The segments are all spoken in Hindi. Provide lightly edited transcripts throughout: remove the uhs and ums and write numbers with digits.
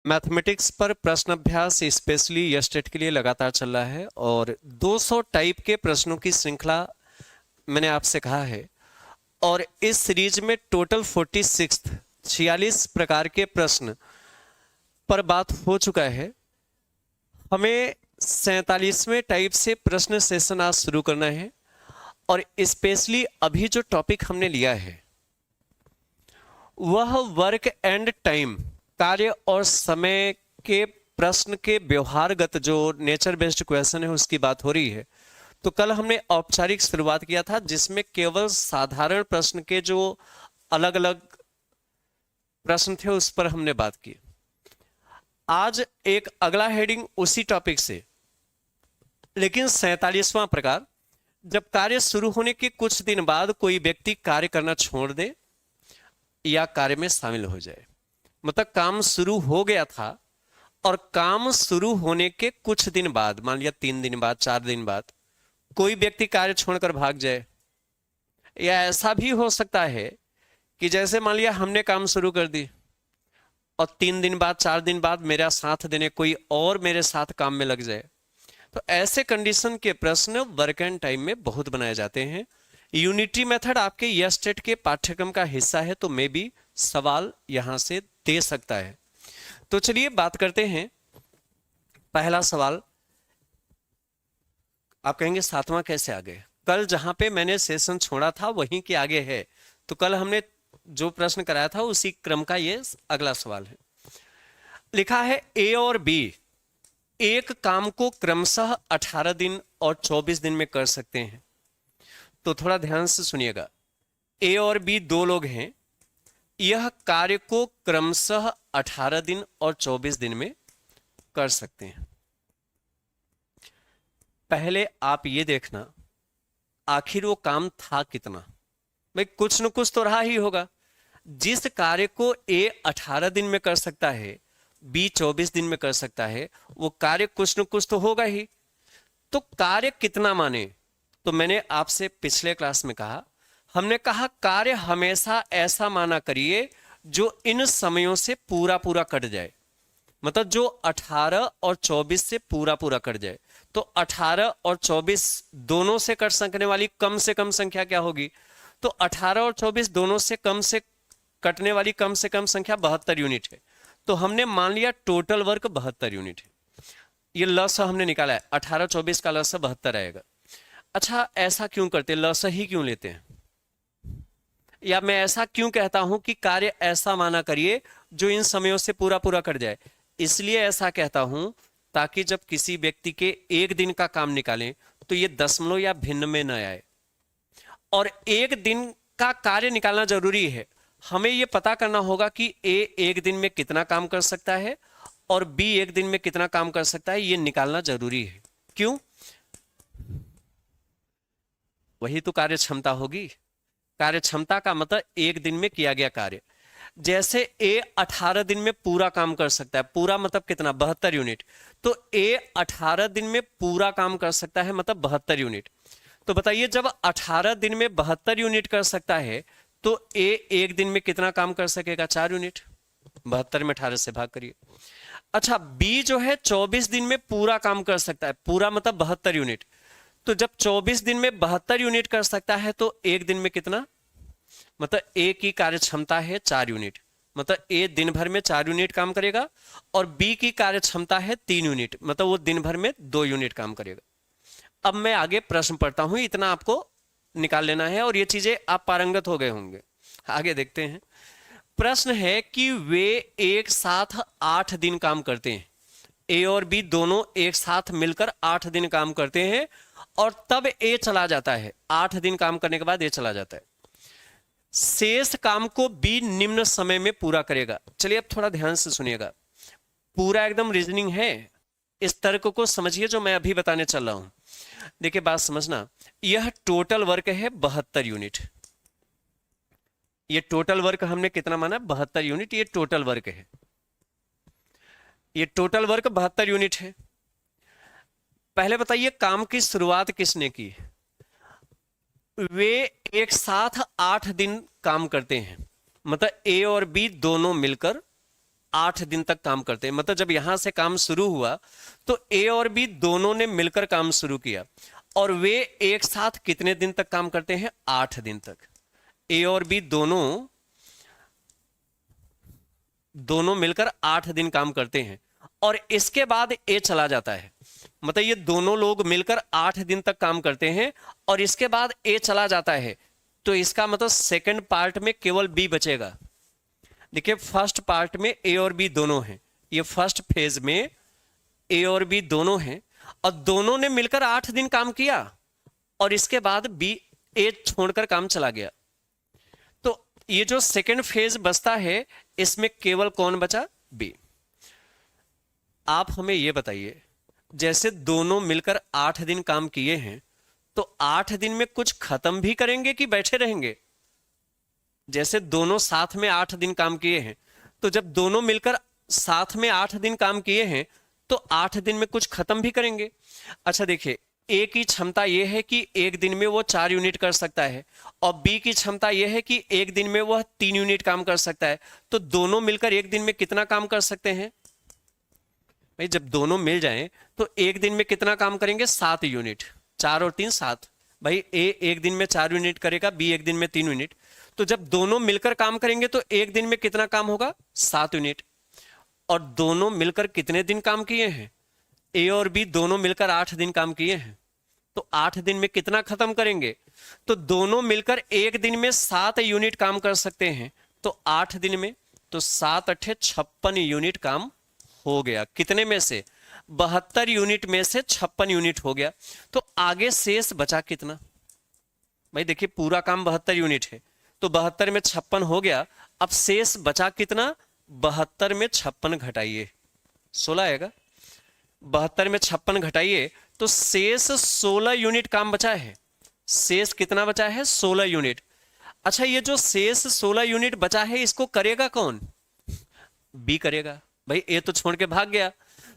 मैथमेटिक्स पर प्रश्न अभ्यास स्पेशली यस्टेट के लिए लगातार चल रहा है और 200 टाइप के प्रश्नों की श्रृंखला मैंने आपसे कहा है। और इस सीरीज में टोटल 46 प्रकार के प्रश्न पर बात हो चुका है। हमें 47वें टाइप से प्रश्न सेशन आज शुरू करना है और स्पेशली अभी जो टॉपिक हमने लिया है वह वर्क एंड टाइम, कार्य और समय के प्रश्न के व्यवहारगत जो नेचर बेस्ड क्वेश्चन है उसकी बात हो रही है। तो कल हमने औपचारिक शुरुआत किया था जिसमें केवल साधारण प्रश्न के जो अलग अलग प्रश्न थे उस पर हमने बात की। आज एक अगला हेडिंग उसी टॉपिक से, लेकिन 47वां प्रकार, जब कार्य शुरू होने के कुछ दिन बाद कोई व्यक्ति कार्य करना छोड़ दे या कार्य में शामिल हो जाए। मतलब काम शुरू हो गया था और काम शुरू होने के कुछ दिन बाद, मान लिया 3 दिन बाद, 4 दिन बाद, कोई व्यक्ति कार्य छोड़कर भाग जाए। या ऐसा भी हो सकता है कि जैसे मान लिया हमने काम शुरू कर दी और 3 दिन बाद, 4 दिन बाद मेरा साथ देने कोई और मेरे साथ काम में लग जाए। तो ऐसे कंडीशन के प्रश्न वर्क एंड टाइम में बहुत बनाए जाते हैं। यूनिटी मेथड आपके यस्टेट के पाठ्यक्रम का हिस्सा है तो मे भी सवाल यहां से दे सकता है। तो चलिए बात करते हैं। पहला सवाल, आप कहेंगे 7वां कैसे आ गए? कल जहां पे मैंने सेशन छोड़ा था वहीं के आगे है। तो कल हमने जो प्रश्न कराया था उसी क्रम का ये अगला सवाल है। लिखा है ए और बी एक काम को क्रमशः 18 दिन और 24 दिन में कर सकते हैं। तो थोड़ा ध्यान से सुनिएगा। ए और बी दो लोग हैं, यह कार्य को क्रमशः 18 दिन और 24 दिन में कर सकते हैं। पहले आप ये देखना आखिर वो काम था कितना। भाई कुछ न कुछ तो रहा ही होगा। जिस कार्य को ए 18 दिन में कर सकता है, बी 24 दिन में कर सकता है, वो कार्य कुछ न कुछ तो होगा ही। तो कार्य कितना माने? तो मैंने आपसे पिछले क्लास में कहा, हमने कहा कार्य हमेशा ऐसा माना करिए जो इन समयों से पूरा पूरा कट जाए। मतलब जो 18 और 24 से पूरा पूरा कट जाए। तो 18 और 24 दोनों से कट सकने वाली कम से कम संख्या क्या होगी? तो 18 और 24 दोनों से कटने वाली कम से कम संख्या 72 यूनिट है। तो हमने मान लिया टोटल वर्क 72 यूनिट है। ये लस हमने निकाला है, 18 24 का लस 72 आएगा। अच्छा, ऐसा क्यों करते, लस ही क्यों लेते हैं? या मैं ऐसा क्यों कहता हूं कि कार्य ऐसा माना करिए जो इन समयों से पूरा पूरा कट जाए? इसलिए ऐसा कहता हूं ताकि जब किसी व्यक्ति के एक दिन का काम निकालें तो ये दशमलव या भिन्न में न आए। और एक दिन का कार्य निकालना जरूरी है। हमें यह पता करना होगा कि ए एक दिन में कितना काम कर सकता है और बी एक दिन में कितना काम कर सकता है, यह निकालना जरूरी है। क्यों? वही तो कार्य क्षमता होगी। कार्य क्षमता का मतलब एक दिन में किया गया कार्य। जैसे ए 18 दिन में पूरा काम कर सकता है, पूरा मतलब कितना, 72 यूनिट। तो ए 18 दिन में पूरा काम कर सकता है मतलब 72 यूनिट। तो बताइए जब 18 दिन में 72 यूनिट कर सकता है तो ए एक दिन में कितना काम कर सकेगा? 4 यूनिट। 72 में 18 से भाग करिए। अच्छा, बी जो है 24 दिन में पूरा काम कर सकता है, पूरा मतलब 72 यूनिट। तो जब 24 दिन में 72 यूनिट कर सकता है तो एक दिन में कितना, मतलब ए की कार्य क्षमता है 4 यूनिट। मतलब ए दिन भर में 4 यूनिट काम करेगा और बी की कार्य क्षमता है 3 यूनिट, मतलब वो दिन भर में 2 यूनिट काम करेगा। अब मैं आगे प्रश्न पढ़ता हूं, इतना आपको निकाल लेना है और ये चीजें आप पारंगत हो गए होंगे। आगे देखते हैं। प्रश्न है कि वे एक साथ 8 दिन काम करते हैं। ए और बी दोनों एक साथ मिलकर 8 दिन काम करते हैं और तब ए चला जाता है। 8 दिन काम करने के बाद ए चला जाता है। शेष काम को बी निम्न समय में पूरा करेगा। चलिए अब थोड़ा ध्यान से सुनिएगा, पूरा एकदम रीजनिंग है। इस तर्क को समझिए जो मैं अभी बताने चल रहा हूं। देखिए बात समझना, यह टोटल वर्क है 72 यूनिट। ये टोटल वर्क हमने कितना माना? 72 यूनिट। ये टोटल वर्क है, ये टोटल वर्क 72 यूनिट है। पहले बताइए काम की शुरुआत किसने की? वे एक साथ 8 दिन काम करते हैं। मतलब ए और बी दोनों मिलकर 8 दिन तक काम करते हैं। मतलब जब यहां से काम शुरू हुआ तो ए और बी दोनों ने मिलकर काम शुरू किया, और वे एक साथ कितने दिन तक काम करते हैं? 8 दिन तक। ए और बी दोनों मिलकर 8 दिन काम करते हैं, और इसके बाद ए चला जाता है। मतलब ये दोनों लोग मिलकर 8 दिन तक काम करते हैं और इसके बाद ए चला जाता है, तो इसका मतलब सेकंड पार्ट में केवल बी बचेगा। देखिए फर्स्ट पार्ट में ए और बी दोनों हैं, ये फर्स्ट फेज में ए और बी दोनों हैं, और दोनों ने मिलकर 8 दिन काम किया, और इसके बाद बी ए छोड़कर काम चला गया। तो ये जो सेकंड फेज बचता है इसमें केवल कौन बचा? बी। आप हमें ये बताइए, जैसे दोनों मिलकर 8 दिन काम किए हैं, तो 8 दिन में कुछ खत्म भी करेंगे कि बैठे रहेंगे? जैसे दोनों साथ में 8 दिन काम किए हैं, तो जब दोनों मिलकर साथ में 8 दिन काम किए हैं तो 8 दिन में कुछ खत्म भी करेंगे। अच्छा देखिए, ए की क्षमता यह है कि एक दिन में वो 4 यूनिट कर सकता है, और बी की क्षमता यह है कि एक दिन में वह 3 यूनिट काम कर सकता है। तो दोनों मिलकर एक दिन में कितना काम कर सकते हैं? भाई जब दोनों मिल जाएं तो एक दिन में कितना काम करेंगे? 7 यूनिट। 4 और 3 7। भाई ए एक दिन में 4 यूनिट करेगा, बी एक दिन में 3 यूनिट। तो जब दोनों मिलकर काम करेंगे तो एक दिन में कितना काम होगा? 7 यूनिट। और दोनों मिलकर कितने दिन काम किए हैं? ए और बी दोनों मिलकर 8 दिन काम किए हैं, तो 8 दिन में कितना खत्म करेंगे? तो दोनों मिलकर एक दिन में 7 यूनिट काम कर सकते हैं, तो 8 दिन में तो 7 अट्ठे 56 यूनिट काम हो गया। कितने में से? 72 यूनिट में से 56 यूनिट हो गया। तो आगे शेष बचा कितना? भाई देखिए पूरा काम 72 यूनिट है, तो 72 में 56 हो गया। अब शेष बचा कितना? 72 में 56 घटाइए, 16 आएगा। 72 में 56 घटाइए तो शेष 16 यूनिट काम बचा है। शेष कितना बचा है? 16 यूनिट। अच्छा ये जो शेष 16 यूनिट बचा है इसको करेगा कौन? बी करेगा। भाई ए तो छोड़ के भाग गया,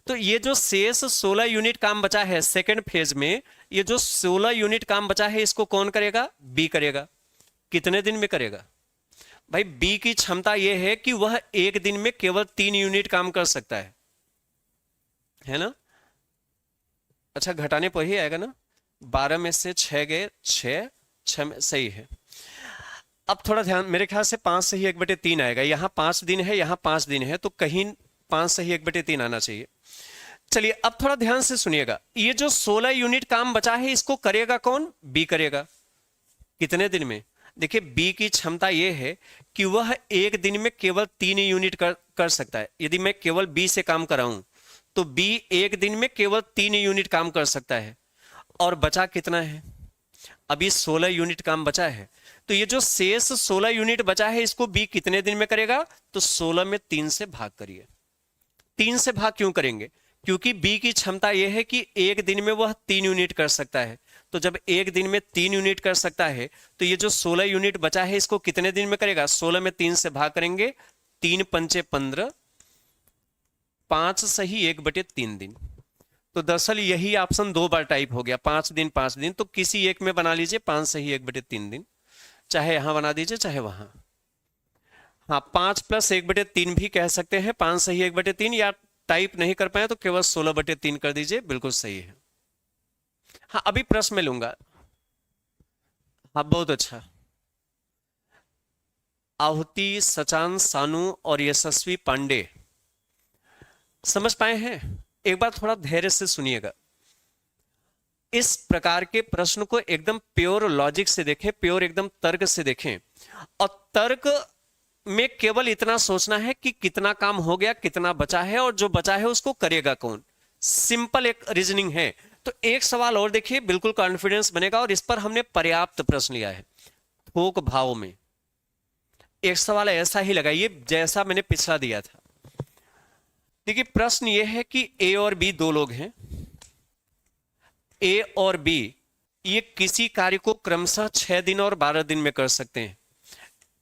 तो ये जो शेष 16 यूनिट काम बचा है सेकंड फेज में, ये जो 16 यूनिट काम बचा है इसको कौन करेगा? बी करेगा। कितने दिन में करेगा? भाई बी की क्षमता यह है कि वह एक दिन में केवल 3 यूनिट काम कर सकता है ना? अच्छा घटाने पर ही आएगा ना, 12 में से 6 गए, 6 में सही है। अब थोड़ा ध्यान, मेरे ख्याल से 5 से ही 1/3 आएगा। यहां 5 दिन है, यहां 5 दिन है, तो कहीं 5 से ही 1/3 आना चाहिए। चलिए अब थोड़ा ध्यान से सुनिएगा, ये जो 16 यूनिट काम बचा है इसको करेगा कौन? बी करेगा। कितने दिन में? देखिए बी की क्षमता यह है कि वह एक दिन में केवल 3 यूनिट कर सकता है। यदि मैं केवल बी से काम कराऊं तो बी एक दिन में केवल 3 यूनिट काम कर सकता है, और बचा कितना है? अभी 16 यूनिट काम बचा है, तो ये जो शेष 16 यूनिट बचा है इसको बी कितने दिन में करेगा? तो 16 में 3 से भाग करिए। 3 से भाग क्यों करेंगे? क्योंकि बी की क्षमता यह है कि एक दिन में वह 3 यूनिट कर सकता है, तो जब एक दिन में 3 यूनिट कर सकता है तो ये जो 16 यूनिट बचा है इसको कितने दिन में करेगा? 16 में 3 से भाग करेंगे, 3 पंचे 15, 5 सही 1/3 दिन। तो दरअसल यही ऑप्शन 2 बार टाइप हो गया, 5 दिन 5 दिन, तो किसी एक में बना लीजिए 5 सही 1/3 दिन, चाहे यहां बना दीजिए चाहे वहां। हाँ 5 + 1/3 भी कह सकते हैं, 5 सही 1/3, या टाइप नहीं कर पाए तो केवल 16/3 कर दीजिए, बिल्कुल सही है। हाँ अभी प्रश्न में लूंगा। हाँ बहुत अच्छा। आहुति, सचान, सानू और यशस्वी पांडे समझ पाए हैं? एक बार थोड़ा धैर्य से सुनिएगा। इस प्रकार के प्रश्न को एकदम प्योर लॉजिक से देखें, प्योर एकदम तर्क से देखें, और तर्क में केवल इतना सोचना है कि कितना काम हो गया, कितना बचा है, और जो बचा है उसको करेगा कौन। सिंपल एक रीजनिंग है। तो एक सवाल और देखिए, बिल्कुल कॉन्फिडेंस बनेगा, और इस पर हमने पर्याप्त प्रश्न लिया है थोक भाव में। एक सवाल ऐसा ही लगाइए जैसा मैंने पिछला दिया था। देखिए प्रश्न यह है कि ए और बी दो लोग हैं। ए और बी ये किसी कार्य को क्रमशः 6 दिन और 12 दिन में कर सकते हैं।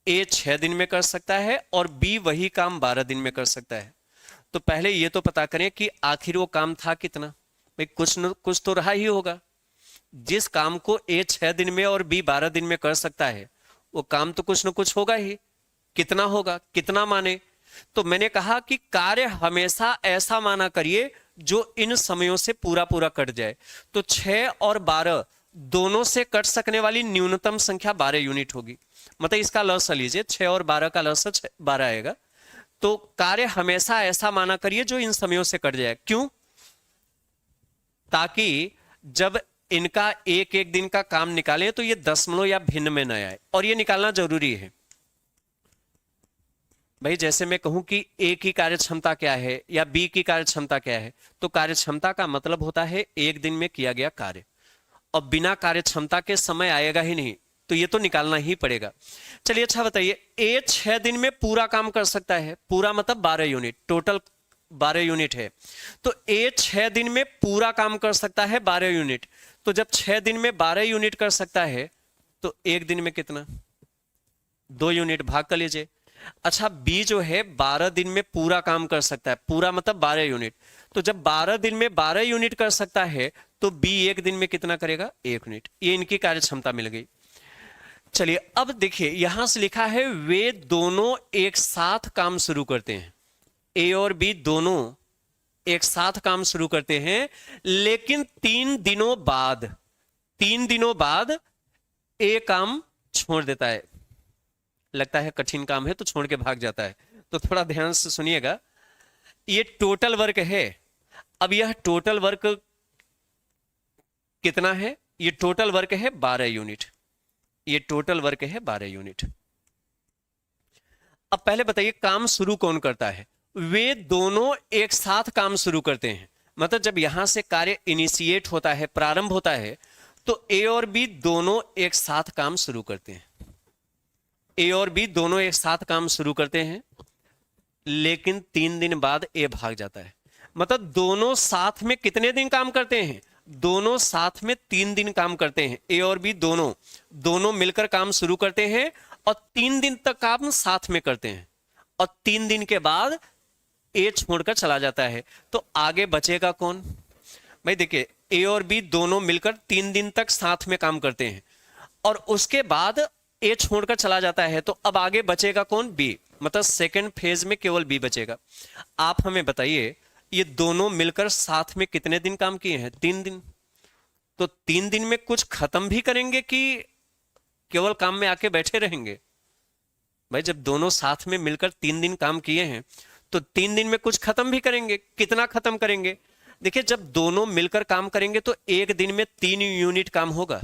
ए 6 दिन में कर सकता है और बी वही काम 12 दिन में कर सकता है। तो पहले ये तो पता करें कि आखिर वो काम था कितना। भाई कुछ न कुछ तो रहा ही होगा। जिस काम को ए 6 दिन में और बी 12 दिन में कर सकता है, वो काम तो कुछ न कुछ होगा ही। कितना होगा, कितना माने? तो मैंने कहा कि कार्य हमेशा ऐसा माना करिए जो इन समयों से पूरा पूरा कट जाए। तो 6 और 12 दोनों से कट सकने वाली न्यूनतम संख्या 12 यूनिट होगी। मतलब इसका लॉस लीजिए, 6 और 12 का लॉस 12 आएगा। तो कार्य हमेशा ऐसा माना करिए जो इन समयों से कट जाए। क्यों? ताकि जब इनका एक एक दिन का काम निकालें तो ये दशमलव या भिन्न में न आए, और ये निकालना जरूरी है भाई। जैसे मैं कहूं कि ए की कार्य क्षमता क्या है या बी की कार्य क्षमता क्या है, तो कार्य क्षमता का मतलब होता है एक दिन में किया गया कार्य, और बिना कार्य क्षमता के समय आएगा ही नहीं, तो ये तो निकालना ही पड़ेगा। चलिए अच्छा बताइए, ए 6 दिन में पूरा काम कर सकता है, पूरा मतलब 12 यूनिट, टोटल 12 यूनिट है। तो ए 6 दिन में पूरा काम कर सकता है 12 यूनिट। तो जब 6 दिन में 12 यूनिट कर सकता है तो एक दिन में कितना? 2 यूनिट, भाग कर लीजिए। अच्छा, बी जो है 12 दिन में पूरा काम कर सकता है, पूरा मतलब 12 यूनिट। तो जब 12 दिन में 12 यूनिट कर सकता है तो बी एक दिन में कितना करेगा? 1 यूनिट। ये इनकी कार्य क्षमता मिल गई। चलिए अब देखिए, यहां से लिखा है वे दोनों एक साथ काम शुरू करते हैं। ए और बी दोनों एक साथ काम शुरू करते हैं, लेकिन 3 दिनों बाद ए काम छोड़ देता है। लगता है कठिन काम है तो छोड़ के भाग जाता है। तो थोड़ा ध्यान से सुनिएगा, ये टोटल वर्क है। अब यह टोटल वर्क कितना है? ये टोटल वर्क है 12 यूनिट। ये टोटल वर्क है 12 यूनिट। अब पहले बताइए काम शुरू कौन करता है? वे दोनों एक साथ काम शुरू करते हैं। मतलब जब यहां से कार्य इनिशिएट होता है, प्रारंभ होता है, तो ए और बी दोनों एक साथ काम शुरू करते हैं। ए और बी दोनों एक साथ काम शुरू करते हैं, लेकिन 3 दिन बाद ए भाग जाता है। मतलब दोनों साथ में कितने दिन काम करते हैं? दोनों साथ में 3 दिन काम करते हैं। ए और बी दोनों मिलकर काम शुरू करते हैं और 3 दिन तक काम साथ में करते हैं, और 3 दिन के बाद ए छोड़कर चला जाता है। तो आगे बचेगा कौन? भाई देखिए, ए और बी दोनों मिलकर 3 दिन तक साथ में काम करते हैं, और उसके बाद ए छोड़कर चला जाता है। तो अब आगे बचेगा कौन? बी। मतलब सेकंड फेज में केवल बी बचेगा। आप हमें बताइए, ये दोनों मिलकर साथ में कितने दिन काम किए हैं? 3 दिन। तो 3 दिन में कुछ खत्म भी करेंगे कि केवल काम में आके बैठे रहेंगे? भाई जब दोनों साथ में मिलकर 3 दिन काम किए हैं तो 3 दिन में कुछ खत्म भी करेंगे। कितना खत्म करेंगे? देखिए, जब दोनों मिलकर काम करेंगे तो एक दिन में 3 यूनिट काम होगा,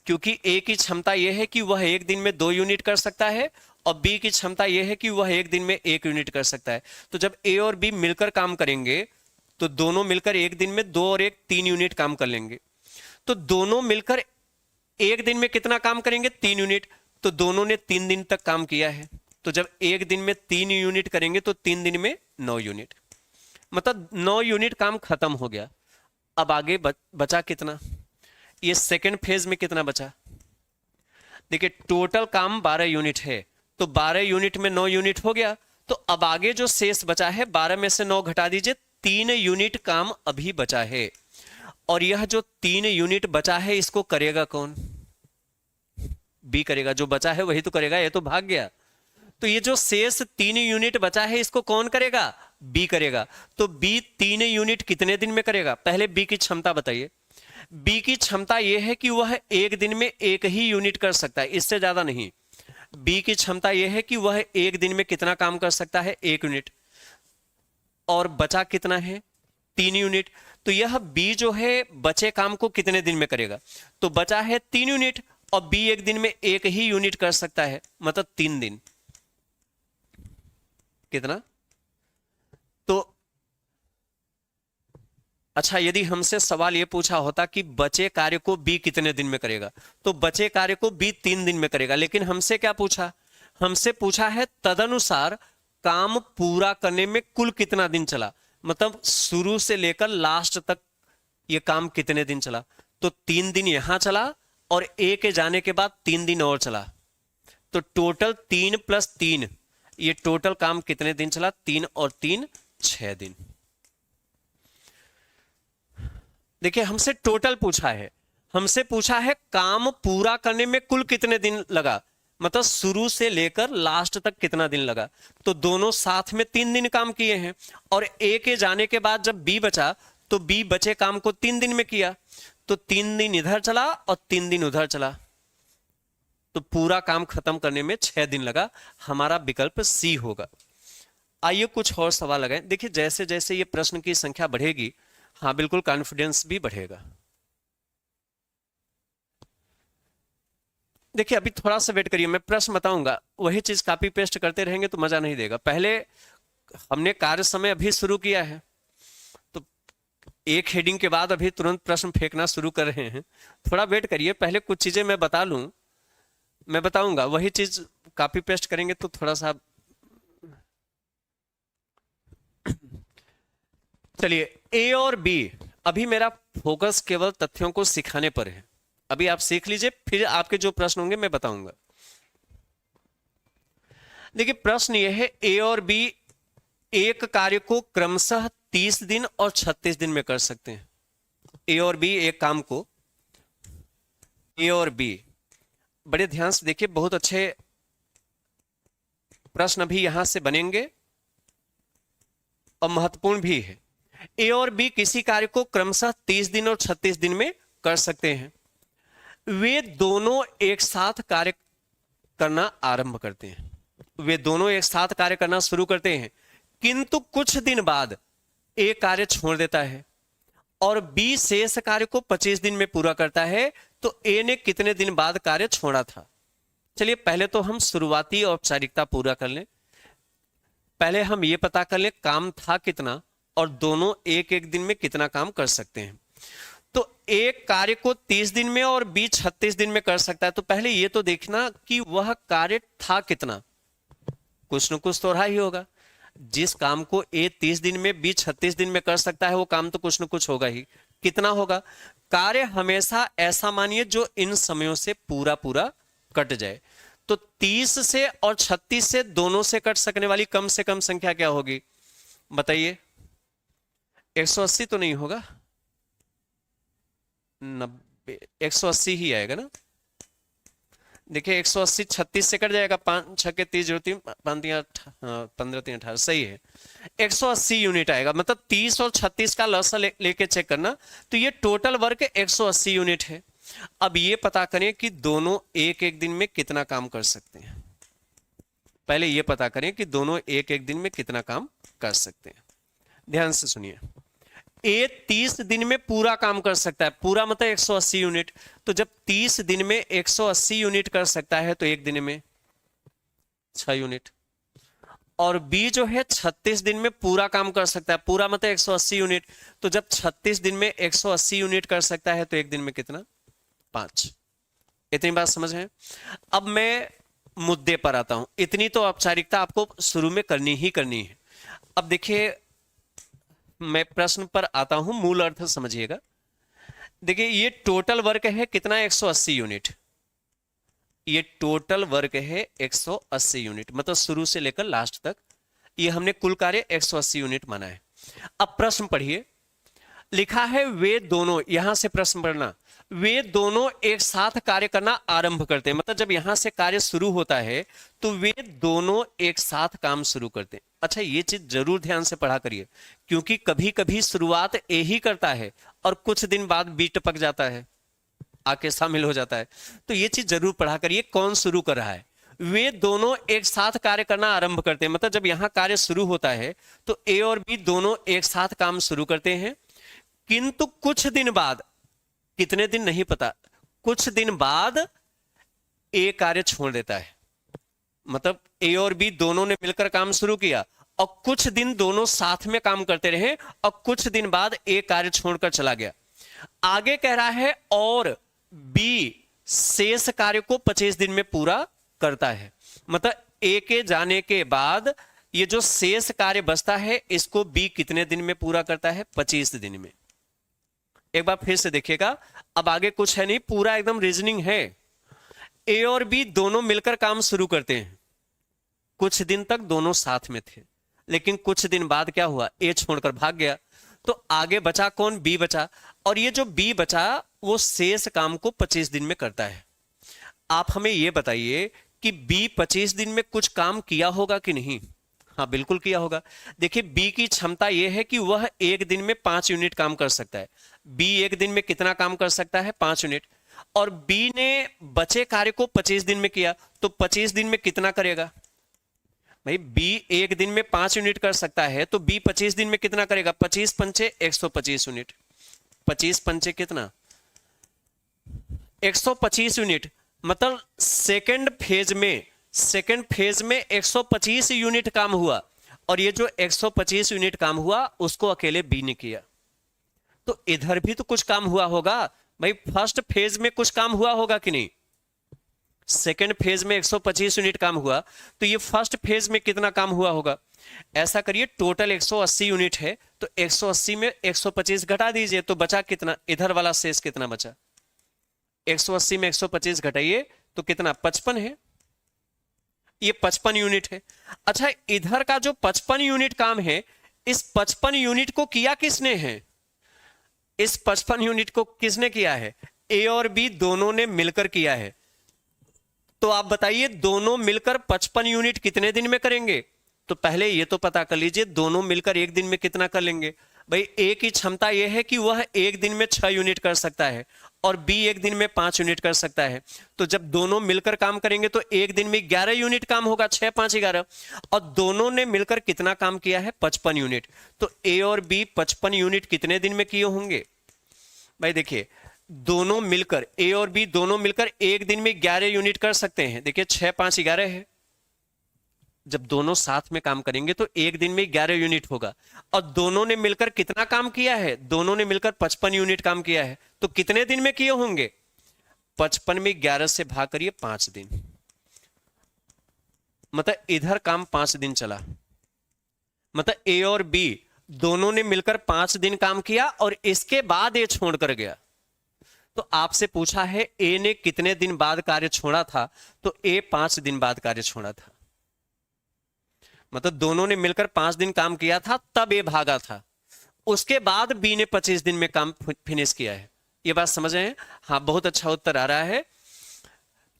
क्योंकि ए की क्षमता यह है कि वह एक दिन में 2 यूनिट कर सकता है, और बी की क्षमता यह है कि वह एक दिन में 1 यूनिट कर सकता है। तो जब ए और बी मिलकर काम करेंगे तो दोनों मिलकर एक दिन में 2 और 1 3 यूनिट काम कर लेंगे। तो दोनों मिलकर एक दिन में कितना काम करेंगे? 3 यूनिट। तो दोनों ने 3 दिन तक काम किया है। तो जब एक दिन में 3 यूनिट करेंगे तो 3 दिन में 9 यूनिट, मतलब 9 यूनिट काम खत्म हो गया। अब आगे बचा कितना? ये सेकेंड फेज में कितना बचा? देखिए, टोटल काम 12 यूनिट है, तो 12 यूनिट में 9 यूनिट हो गया। तो अब आगे जो शेष बचा है, 12 में से 9 घटा दीजिए, 3 यूनिट काम अभी बचा है। और यह जो 3 यूनिट बचा है इसको करेगा कौन? बी करेगा। जो बचा है वही तो करेगा, ये तो भाग गया। तो ये जो शेष 3 यूनिट बचा है इसको कौन करेगा? बी करेगा। तो बी 3 यूनिट कितने दिन में करेगा? पहले बी की क्षमता बताइए। बी की क्षमता यह है कि वह एक दिन में 1 ही यूनिट कर सकता है, इससे ज्यादा नहीं। बी की क्षमता यह है कि वह एक दिन में कितना काम कर सकता है? 1 यूनिट। और बचा कितना है? 3 यूनिट। तो यह बी जो है बचे काम को कितने दिन में करेगा? तो बचा है 3 यूनिट, और बी एक दिन में 1 ही यूनिट कर सकता है, मतलब 3 दिन। कितना? तो अच्छा, यदि हमसे सवाल यह पूछा होता कि बचे कार्य को बी कितने दिन में करेगा, तो बचे कार्य को बी 3 दिन में करेगा। लेकिन हमसे क्या पूछा? हमसे पूछा है तदनुसार काम पूरा करने में कुल कितना दिन चला, मतलब शुरू से लेकर लास्ट तक यह काम कितने दिन चला। तो 3 दिन यहां चला और ए के जाने के बाद 3 दिन और चला। तो टोटल 3 + 3, ये टोटल काम कितने दिन चला? 3 और 3 6 दिन। देखिए, हमसे टोटल पूछा है, हमसे पूछा है काम पूरा करने में कुल कितने दिन लगा। मतलब शुरू से लेकर लास्ट तक कितना दिन लगा, तो दोनों साथ में 3 दिन काम किए हैं। और ए के जाने के बाद जब बी बचा तो बी बचे काम को 3 दिन में किया, तो 3 दिन इधर चला और 3 दिन उधर चला, तो पूरा काम खत्म करने में 6 दिन लगा। हमारा विकल्प सी होगा। आइए कुछ और सवाल लगाएं। देखिए जैसे जैसे ये प्रश्न की संख्या बढ़ेगी, हाँ बिल्कुल कॉन्फिडेंस भी बढ़ेगा। देखिए अभी थोड़ा सा वेट करिए, मैं प्रश्न बताऊंगा, वही चीज कॉपी पेस्ट करते रहेंगे तो मजा नहीं देगा। पहले हमने कार्य समय अभी शुरू किया है, तो एक हेडिंग के बाद अभी तुरंत प्रश्न फेंकना शुरू कर रहे हैं। थोड़ा वेट करिए, पहले कुछ चीजें मैं बता लूं, मैं बताऊंगा, वही चीज कॉपी पेस्ट करेंगे तो थोड़ा सा। चलिए ए और बी, अभी मेरा फोकस केवल तथ्यों को सिखाने पर है। अभी आप सीख लीजिए, फिर आपके जो प्रश्न होंगे मैं बताऊंगा। देखिए प्रश्न यह है, ए और बी एक कार्य को क्रमशः 30 दिन और 36 दिन में कर सकते हैं। ए और बी एक काम को, ए और बी, बड़े ध्यान से देखिए, बहुत अच्छे प्रश्न अभी यहां से बनेंगे और महत्वपूर्ण भी है। ए और बी किसी कार्य को क्रमशः 30 दिन और 36 दिन में कर सकते हैं। वे दोनों एक साथ कार्य करना आरंभ करते हैं, वे दोनों एक साथ कार्य करना शुरू करते हैं, किंतु कुछ दिन बाद ए कार्य छोड़ देता है और बी शेष कार्य को 25 दिन में पूरा करता है। तो ए ने कितने दिन बाद कार्य छोड़ा था? चलिए पहले तो हम शुरुआती औपचारिकता पूरा कर लें। पहले हम ये पता कर लें काम था कितना और दोनों एक एक दिन में कितना काम कर सकते हैं। तो एक कार्य को 30 दिन में और बी 36 दिन में कर सकता है। तो पहले ये तो देखना कि वह कार्य था कितना, कुछ न कुछ तो रहा ही होगा। जिस काम को ए 30 दिन में बी 36 दिन में कर सकता है, वो काम तो कुछ न कुछ होगा ही। कितना होगा? कार्य हमेशा ऐसा मानिए जो इन समयों से पूरा पूरा कट जाए। तो 30 से और 36 से दोनों से कट सकने वाली कम से कम संख्या क्या होगी बताइए? 180 तो नहीं होगा, 90, 180 ही आएगा ना। देखिए 180 36 से कट जाएगा, 5 छक्के 30 03 5 15 3 18, सही है। 180 यूनिट आएगा, मतलब 30 और 36 का लसा लेके चेक करना। तो ये टोटल वर्क 180 यूनिट है। अब ये पता करें कि दोनों एक एक दिन में कितना काम कर सकते हैं। पहले ये पता करें कि दोनों एक एक दिन में कितना काम कर सकते हैं। ध्यान से सुनिए, ए 30 दिन में पूरा काम कर सकता है, पूरा मतलब 180 यूनिट। तो जब 30 दिन में 180 यूनिट कर सकता है तो एक दिन में 6 यूनिट। और बी जो है 36 दिन में पूरा काम कर सकता है, पूरा मतलब 180 यूनिट। तो जब 36 दिन में 180 यूनिट कर सकता है तो एक दिन में कितना? 5। इतनी बात समझ है? अब मैं मुद्दे पर आता हूं। इतनी तो औपचारिकता आपको शुरू में करनी ही करनी है। अब देखिए मैं प्रश्न पर आता हूं, मूल अर्थ समझिएगा। देखिए ये टोटल वर्क है कितना? 180 यूनिट। ये टोटल वर्क है 180 यूनिट, मतलब शुरू से लेकर लास्ट तक ये हमने कुल कार्य 180 यूनिट माना है। अब प्रश्न पढ़िए, लिखा है वे दोनों, यहां से प्रश्न पढ़ना, वे दोनों एक साथ कार्य करना आरंभ करते हैं। मतलब जब यहां से कार्य शुरू होता है तो वे दोनों एक साथ काम शुरू करते हैं। अच्छा ये चीज जरूर ध्यान से पढ़ा करिए, क्योंकि कभी कभी शुरुआत ए ही करता है और कुछ दिन बाद बी टपक जाता है, आके शामिल हो जाता है। तो ये चीज जरूर पढ़ा करिए, कौन शुरू कर रहा है। वे दोनों एक साथ कार्य करना आरंभ करते हैं, मतलब जब यहां कार्य शुरू होता है तो ए और बी दोनों एक साथ काम शुरू करते हैं, किंतु कुछ दिन बाद, कितने दिन नहीं पता, कुछ दिन बाद ए कार्य छोड़ देता है। मतलब ए और बी दोनों ने मिलकर काम शुरू किया और कुछ दिन दोनों साथ में काम करते रहे और कुछ दिन बाद ए कार्य छोड़कर चला गया। आगे कह रहा है और बी शेष कार्य को 25 दिन में पूरा करता है। मतलब ए के जाने के बाद ये जो शेष कार्य बचता है इसको बी कितने दिन में पूरा करता है? 25 दिन में। एक बार फिर से देखिएगा, अब आगे कुछ है नहीं, पूरा एकदम रीजनिंग है। ए और बी दोनों मिलकर काम शुरू करते हैं, कुछ दिन तक दोनों साथ में थे, लेकिन कुछ दिन बाद क्या हुआ? ए छोड़कर भाग गया, तो आगे बचा कौन? बी बचा। और ये जो बी बचा वो शेष काम को 25 दिन में करता है। आप हमें ये बताइए कि बी 25 दिन में कुछ काम किया होगा कि नहीं? हाँ बिल्कुल किया होगा। देखिए बी की क्षमता यह है कि वह एक दिन में 5 यूनिट काम कर सकता है। बी एक दिन में कितना काम कर सकता है? 5 यूनिट। और बी ने बचे कार्य को 25 दिन में किया, तो 25 दिन में कितना करेगा? भाई बी एक दिन में 5 यूनिट कर सकता है, तो बी 25 दिन में कितना करेगा? 25 पंचे 125 यूनिट। 25 पंचे कितना? 125 यूनिट। मतलब सेकंड फेज में 125 यूनिट काम हुआ, और ये जो 125 यूनिट काम हुआ उसको अकेले बी ने किया। तो इधर भी तो कुछ काम हुआ होगा भाई, फर्स्ट फेज में कुछ काम हुआ होगा कि नहीं? सेकंड फेज में 125 यूनिट काम हुआ, तो ये फर्स्ट फेज में कितना काम हुआ होगा? ऐसा करिए, टोटल 180 यूनिट है, तो 180 में 125 घटा दीजिए, तो बचा कितना? इधर वाला शेष कितना बचा? 180 में 125 घटाइए तो कितना? 55 है। ये 55 यूनिट है। अच्छा, इधर का जो 55 यूनिट काम है, इस 55 यूनिट को किया किसने है? इस 55 यूनिट को किसने किया है? ए और बी दोनों ने मिलकर किया है। तो आप बताइए, दोनों मिलकर 55 यूनिट कितने दिन में करेंगे? तो पहले ये तो पता कर लीजिए, दोनों मिलकर एक दिन में कितना कर लेंगे। भाई ए की क्षमता यह है कि वह एक दिन में 6 यूनिट कर सकता है, और बी एक दिन में 5 यूनिट कर सकता है। तो जब दोनों मिलकर काम करेंगे तो एक दिन में 11 यूनिट काम होगा, 6 5 11। और दोनों ने मिलकर कितना काम किया है? 55 यूनिट। तो ए और बी 55 यूनिट कितने दिन में किए होंगे? भाई देखिए, दोनों मिलकर, ए और बी दोनों मिलकर एक दिन में 11 यूनिट कर सकते हैं। देखिए 6 5 11 है। जब दोनों साथ में काम करेंगे तो एक दिन में 11 यूनिट होगा। और दोनों ने मिलकर कितना काम किया है? दोनों ने मिलकर 55 यूनिट काम किया है। तो कितने दिन में किए होंगे? 55 में 11 से भाग करिए, 5 दिन। मतलब इधर काम 5 दिन चला। मतलब ए और बी दोनों ने मिलकर 5 दिन काम किया, और इसके बाद ए छोड़कर गया। तो आपसे पूछा है ए ने कितने दिन बाद कार्य छोड़ा था? तो ए 5 दिन बाद कार्य छोड़ा था। मतलब दोनों ने मिलकर 5 दिन काम किया था, तब ए भागा था। उसके बाद बी ने 25 दिन में काम फिनिश किया है। ये बात समझ रहे हैं? हाँ, बहुत अच्छा उत्तर आ रहा है।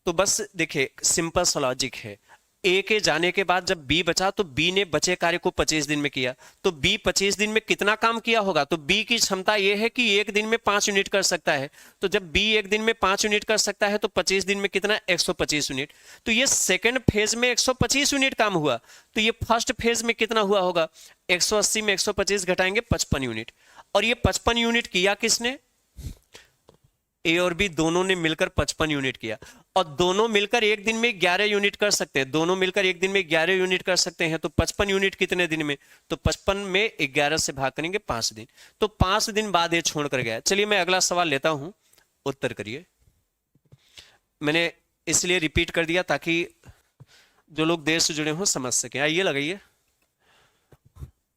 तो बस देखिए, सिंपल सा लॉजिक है। ए के जाने के बाद जब बी बचा, तो बी ने बचे कार्य को 25 दिन में किया। तो बी 25 दिन में कितना काम किया होगा? तो बी की क्षमता यह है कि एक दिन में 5 यूनिट कर सकता है। तो जब बी एक दिन में 5 यूनिट कर सकता है, तो 25 दिन में कितना? 125 यूनिट। तो ये सेकंड फेज में 125 यूनिट काम हुआ। तो ये फर्स्ट फेज में कितना हुआ होगा? 180 में 125 घटाएंगे, 55 यूनिट। और ये 55 यूनिट किया किसने? ए और बी दोनों ने मिलकर 55 यूनिट किया। और दोनों मिलकर एक दिन में 11 यूनिट कर सकते हैं। दोनों मिलकर एक दिन में 11 यूनिट कर सकते हैं। तो 55 यूनिट कितने दिन में? तो 55 में 11 से भाग करेंगे, 5 दिन। तो 5 दिन बाद ये छोड़कर गया। चलिए मैं अगला सवाल लेता हूं, उत्तर करिए। मैंने इसलिए रिपीट कर दिया ताकि जो लोग देर से जुड़े हों समझ सके। आइए लगाइए।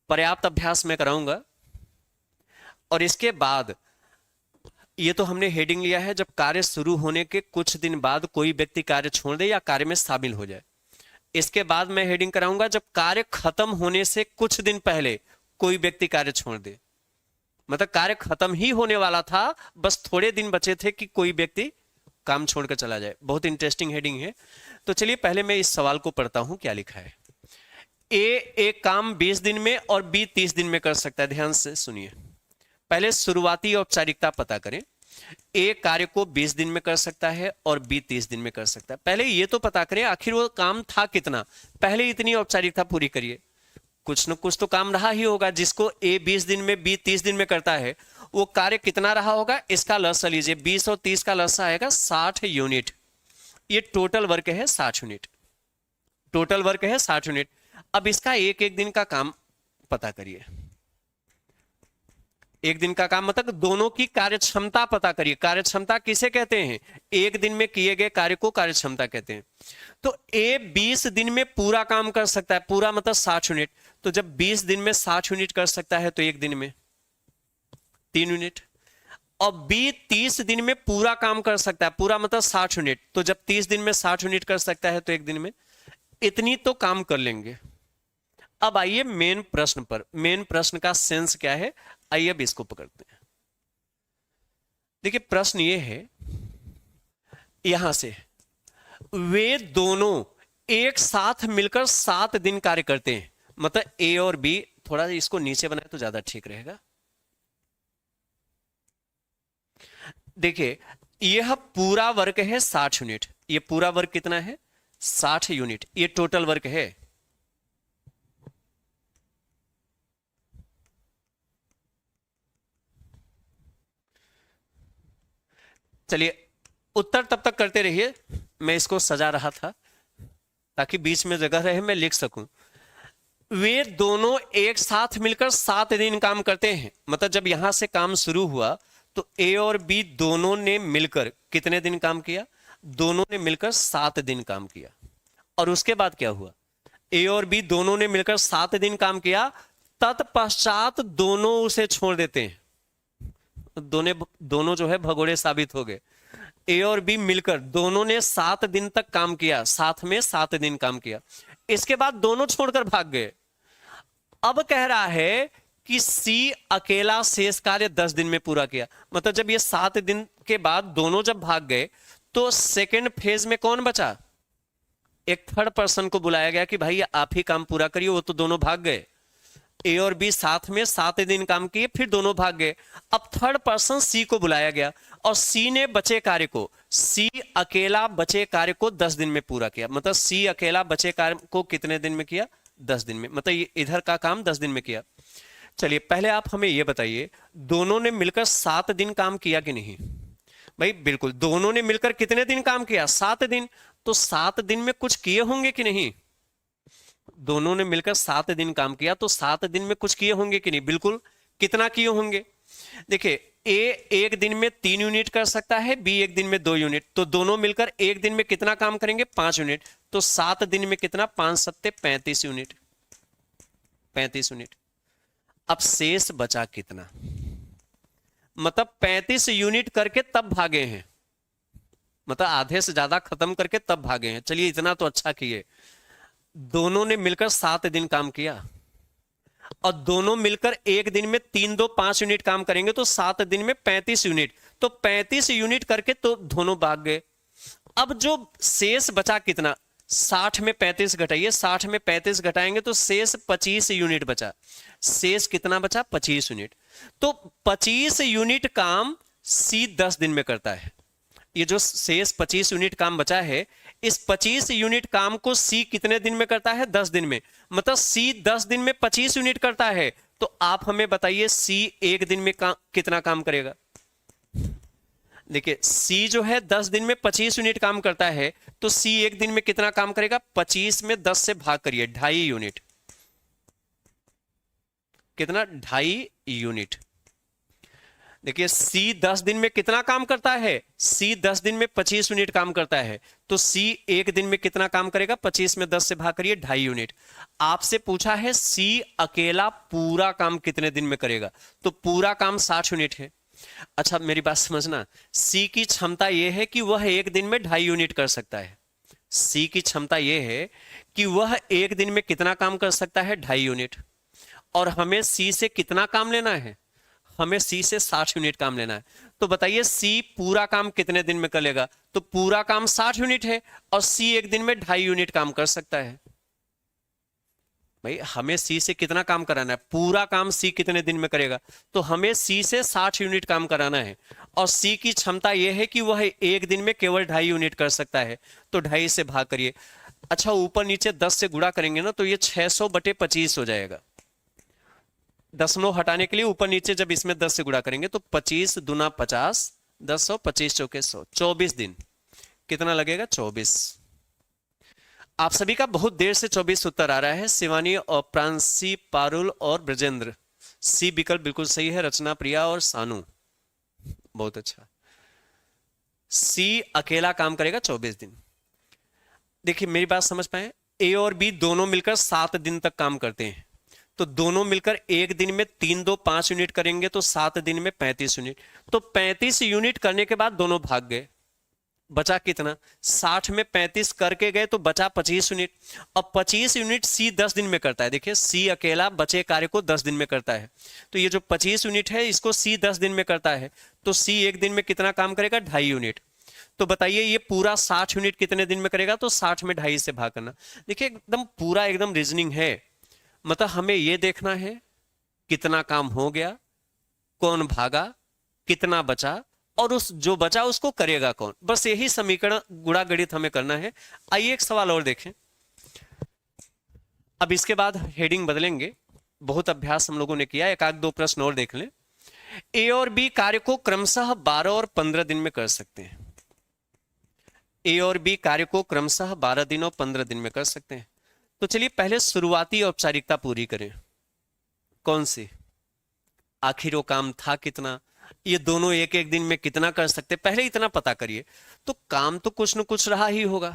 पर्याप्त अभ्यास मैं कराऊंगा, और इसके बाद ये तो हमने हेडिंग लिया है, जब कार्य शुरू होने के कुछ दिन बाद कोई व्यक्ति कार्य छोड़ दे या कार्य में शामिल हो जाए। इसके बाद मैं हेडिंग कराऊंगा, जब कार्य खत्म होने से कुछ दिन पहले कोई व्यक्ति कार्य छोड़ दे। मतलब कार्य खत्म ही होने वाला था, बस थोड़े दिन बचे थे कि कोई व्यक्ति काम छोड़कर चला जाए। बहुत इंटरेस्टिंग हेडिंग है। तो चलिए पहले मैं इस सवाल को पढ़ता हूं, क्या लिखा है। ए एक काम 20 दिन में और बी 30 दिन में कर सकता है। ध्यान से सुनिए। पहले शुरुआती औपचारिकता पता करें। ए कार्य को 20 दिन में कर सकता है और बी 30 दिन में कर सकता है। पहले ये तो पता करें आखिर वो काम था कितना। पहले इतनी औपचारिकता पूरी करिए। कुछ न कुछ तो काम रहा ही होगा। जिसको ए 20 दिन में, बी 30 दिन में करता है, वो कार्य कितना रहा होगा? इसका लसा लीजिए। 20 और 30 का लसा आएगा 60 यूनिट। ये टोटल वर्क है 60 यूनिट। टोटल वर्क है 60 यूनिट। अब इसका एक एक दिन का काम पता करिए। एक दिन का काम मतलब दोनों की कार्य क्षमता पता करिए। कार्य क्षमता किसे कहते हैं? एक दिन में किए गए कार्य को कार्य क्षमता कहते हैं। तो ए 20 दिन में पूरा काम कर सकता है। पूरा मतलब 60 यूनिट। तो जब 20 दिन में 60 यूनिट कर सकता है, तो एक दिन में 3 यूनिट। और बी 30 दिन में पूरा काम कर सकता है। पूरा मतलब 60 यूनिट। तो जब 30 दिन में 60 यूनिट कर सकता है, तो एक दिन में इतनी तो काम कर लेंगे। अब आइए मेन प्रश्न पर। मेन प्रश्न का सेंस क्या है, आइए अब इसको पकड़ते हैं। देखिए प्रश्न ये है, यहां से वे दोनों एक साथ मिलकर 7 दिन कार्य करते हैं। मतलब ए और बी, थोड़ा इसको नीचे बनाए तो ज्यादा ठीक रहेगा। देखिए यह पूरा वर्क है 60 यूनिट, ये पूरा वर्क कितना है 60 यूनिट, ये टोटल वर्क है। चलिए उत्तर तब तक करते रहिए, मैं इसको सजा रहा था ताकि बीच में जगह रहे मैं लिख सकूं। वे दोनों एक साथ मिलकर 7 दिन काम करते हैं। मतलब जब यहां से काम शुरू हुआ तो ए और बी दोनों ने मिलकर कितने दिन काम किया, दोनों ने मिलकर 7 दिन काम किया। और उसके बाद क्या हुआ, ए और बी दोनों ने मिलकर 7 दिन काम किया, तत्पश्चात दोनों उसे छोड़ देते हैं। दोनों जो है भगोड़े साबित हो गए। ए और बी मिलकर दोनों ने 7 दिन तक काम किया, साथ में 7 दिन काम किया, इसके बाद दोनों छोड़कर भाग गए। अब कह रहा है कि सी अकेला शेष कार्य 10 दिन में पूरा किया। मतलब जब ये 7 दिन के बाद दोनों जब भाग गए तो सेकेंड फेज में कौन बचा, एक थर्ड पर्सन को बुलाया गया कि भाई आप ही काम पूरा करिए, वो तो दोनों भाग गए। ए और बी साथ में 7 दिन काम किए, फिर दोनों भाग गए। अब थर्ड पर्सन सी को बुलाया गया और सी ने बचे कार्य को, सी अकेला बचे कार्य को 10 दिन में पूरा किया। मतलब सी अकेला बचे कार्य को कितने दिन में किया, 10 दिन में। मतलब ये इधर का काम 10 दिन में किया। चलिए पहले आप हमें यह बताइए, दोनों ने मिलकर 7 दिन काम किया कि नहीं। भाई बिल्कुल, दोनों ने मिलकर कितने दिन काम किया, 7 दिन। तो 7 दिन में कुछ किए होंगे कि नहीं, दोनों ने मिलकर 7 दिन काम किया तो 7 दिन में कुछ किए होंगे कि नहीं, बिल्कुल। कितना किए होंगे, देखिए ए एक दिन में 3 यूनिट कर सकता है, बी एक दिन में 2 यूनिट, तो दोनों मिलकर एक दिन में कितना काम करेंगे, 5 यूनिट। तो 7 दिन में कितना, 5 सत्ते 35 यूनिट, 35 यूनिट। अब शेष बचा कितना, मतलब 35 यूनिट करके तब भागे हैं, मतलब आधे से ज्यादा खत्म करके तब भागे हैं। चलिए इतना तो अच्छा किए, दोनों ने मिलकर 7 दिन काम किया और दोनों मिलकर एक दिन में 3 2 5 यूनिट काम करेंगे तो 7 दिन में 35 यूनिट, तो 35 यूनिट करके तो दोनों भाग गए। अब जो शेष बचा कितना, 60 में 35 घटाइए, 60 में 35 घटाएंगे तो शेष 25 यूनिट बचा। शेष कितना बचा, 25 यूनिट। तो 25 यूनिट काम सी 10 दिन में करता है। ये जो शेष 25 यूनिट काम बचा है, इस 25 यूनिट काम को सी कितने दिन में करता है, 10 दिन में। मतलब सी 10 दिन में 25 यूनिट करता है। तो आप हमें बताइए सी एक दिन में कितना काम करेगा। देखिए सी जो है 10 दिन में 25 यूनिट काम करता है, तो सी एक दिन में कितना काम करेगा, 25 में 10 से भाग करिए, 2.5 यूनिट। कितना, 2.5 यूनिट। देखिए सी 10 दिन में कितना काम करता है, सी 10 दिन में 25 यूनिट काम करता है, तो सी एक दिन में कितना काम करेगा, 25 में 10 से भाग करिए, 2.5 यूनिट। आपसे पूछा है सी अकेला पूरा काम कितने दिन में करेगा, तो पूरा काम 60 यूनिट है। अच्छा मेरी बात समझना, सी की क्षमता यह है कि वह एक दिन में 2.5 यूनिट कर सकता है। सी की क्षमता यह है कि वह एक दिन में कितना काम कर सकता है, 2.5 यूनिट। और हमें सी से कितना काम लेना है, हमें सी से 60 यूनिट काम लेना है। तो बताइए सी पूरा काम कितने दिन में कर लेगा, तो पूरा काम 60 यूनिट है और सी एक दिन में 2.5 यूनिट काम कर सकता है। भाई हमें सी से कितना काम कराना है, पूरा काम सी कितने दिन में करेगा, तो हमें सी से 60 यूनिट काम कराना है। और सी की क्षमता यह है कि वह एक दिन में केवल 2.5 यूनिट कर सकता है, तो 2.5 से भाग करिए। अच्छा ऊपर नीचे 10 से गुणा करेंगे ना, तो ये 600/25 हो जाएगा। दशमलव हटाने के लिए ऊपर नीचे जब इसमें 10 से गुणा करेंगे तो 25 दूना 50, 10 100, 25 चौके 100, 24 दिन। कितना लगेगा, 24। आप सभी का बहुत देर से 24 उत्तर आ रहा है, शिवानी और प्रांसी, पारुल और ब्रजेंद्र। सी विकल्प बिल्कुल सही है, रचना, प्रिया और सानू, बहुत अच्छा। सी अकेला काम करेगा 24 दिन। देखिए मेरी बात समझ पाए, ए और बी दोनों मिलकर 7 दिन तक काम करते हैं, तो दोनों मिलकर एक दिन में 3 2 5 यूनिट करेंगे तो 7 दिन में 35 यूनिट। तो 35 यूनिट करने के बाद दोनों भाग गए, बचा कितना, 60 में 35 करके गए तो बचा 25 यूनिट। अब 25 यूनिट सी 10 दिन में करता है। देखिए सी अकेला बचे कार्य को 10 दिन में करता है, तो ये जो 25 यूनिट है इसको सी 10 दिन में करता है, तो सी एक दिन में कितना काम करेगा, 2.5 यूनिट। तो बताइए ये पूरा 60 यूनिट कितने दिन में करेगा? तो 60 में 2.5 से भाग करना। देखिए एकदम पूरा एकदम रीजनिंग है, मतलब हमें ये देखना है कितना काम हो गया, कौन भागा, कितना बचा, और उस जो बचा उसको करेगा कौन। बस यही समीकरण गुणा गणित हमें करना है। आइए एक सवाल और देखें। अब इसके बाद हेडिंग बदलेंगे, बहुत अभ्यास हम लोगों ने किया, एक आध दो प्रश्न और देख लें। ए और बी कार्य को क्रमशः 12 और 15 दिन में कर सकते हैं। ए और बी कार्य को क्रमशः 12 दिन और 15 दिन में कर सकते हैं। तो चलिए पहले शुरुआती औपचारिकता पूरी करें। कौन सी? आखिर वो काम था कितना, ये दोनों एक एक दिन में कितना कर सकते, पहले इतना पता करिए। तो काम तो कुछ न कुछ रहा ही होगा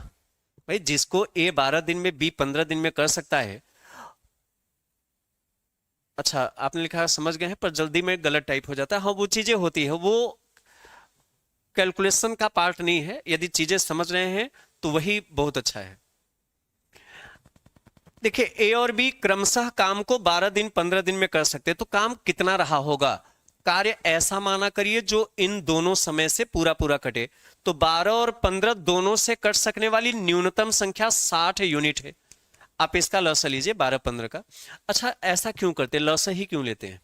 भाई, जिसको ए 12 दिन में बी 15 दिन में कर सकता है। अच्छा आपने लिखा समझ गए हैं, पर जल्दी में गलत टाइप हो जाता है। हाँ वो चीजें होती है, वो कैलकुलेशन का पार्ट नहीं है। यदि चीजें समझ रहे हैं तो वही बहुत अच्छा है। देखिए ए और बी क्रमशः काम को 12 दिन 15 दिन में कर सकते हैं। तो काम कितना रहा होगा? कार्य ऐसा माना करिए जो इन दोनों समय से पूरा पूरा कटे। तो 12 और 15 दोनों से कट सकने वाली न्यूनतम संख्या 60 यूनिट है। आप इसका लसा लीजिए 12 15 का। अच्छा ऐसा क्यों करते हैं, लसा ही क्यों लेते हैं?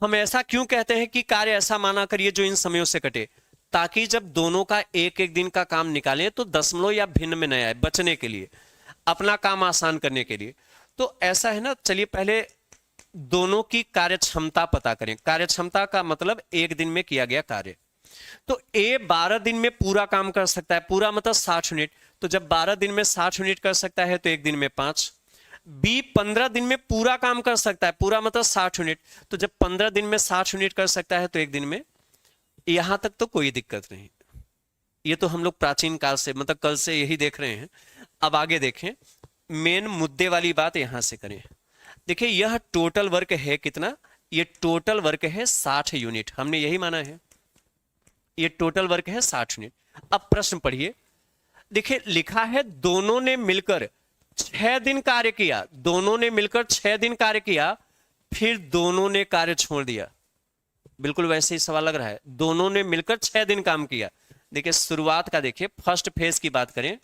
हम ऐसा क्यों कहते हैं कि कार्य ऐसा माना करिए जो इन समयों से कटे? ताकि जब दोनों का एक एक दिन का काम निकालें तो दशमलव या भिन्न में न आए, बचने के लिए, अपना काम आसान करने के लिए। तो ऐसा है ना, चलिए पहले दोनों की कार्य क्षमता पता करें। कार्य क्षमता का मतलब एक दिन में किया गया कार्य। तो ए 12 दिन में पूरा काम कर सकता है, पूरा मतलब 60 यूनिट। तो जब 12 दिन में 60 यूनिट कर सकता है तो एक दिन में 5। बी 15 दिन में पूरा काम कर सकता है, पूरा मतलब 60 यूनिट। तो जब 15 दिन में 60 यूनिट कर सकता है तो एक दिन में। यहां तक तो कोई दिक्कत नहीं, ये तो हम लोग प्राचीन काल से मतलब कल से यही देख रहे हैं। अब आगे देखें, मेन मुद्दे वाली बात यहां से करें। देखिए यह टोटल वर्क है कितना? ये टोटल वर्क है 60 यूनिट, हमने यही माना है। ये टोटल वर्क है 60 यूनिट। अब प्रश्न पढ़िए। देखिए लिखा है दोनों ने मिलकर 6 दिन कार्य किया, दोनों ने मिलकर 6 दिन कार्य किया, फिर दोनों ने कार्य छोड़ दिया। बिल्कुल वैसे ही सवाल लग रहा है, दोनों ने मिलकर 6 दिन काम किया। देखिए शुरुआत का देखिए, फर्स्ट फेज की बात करें।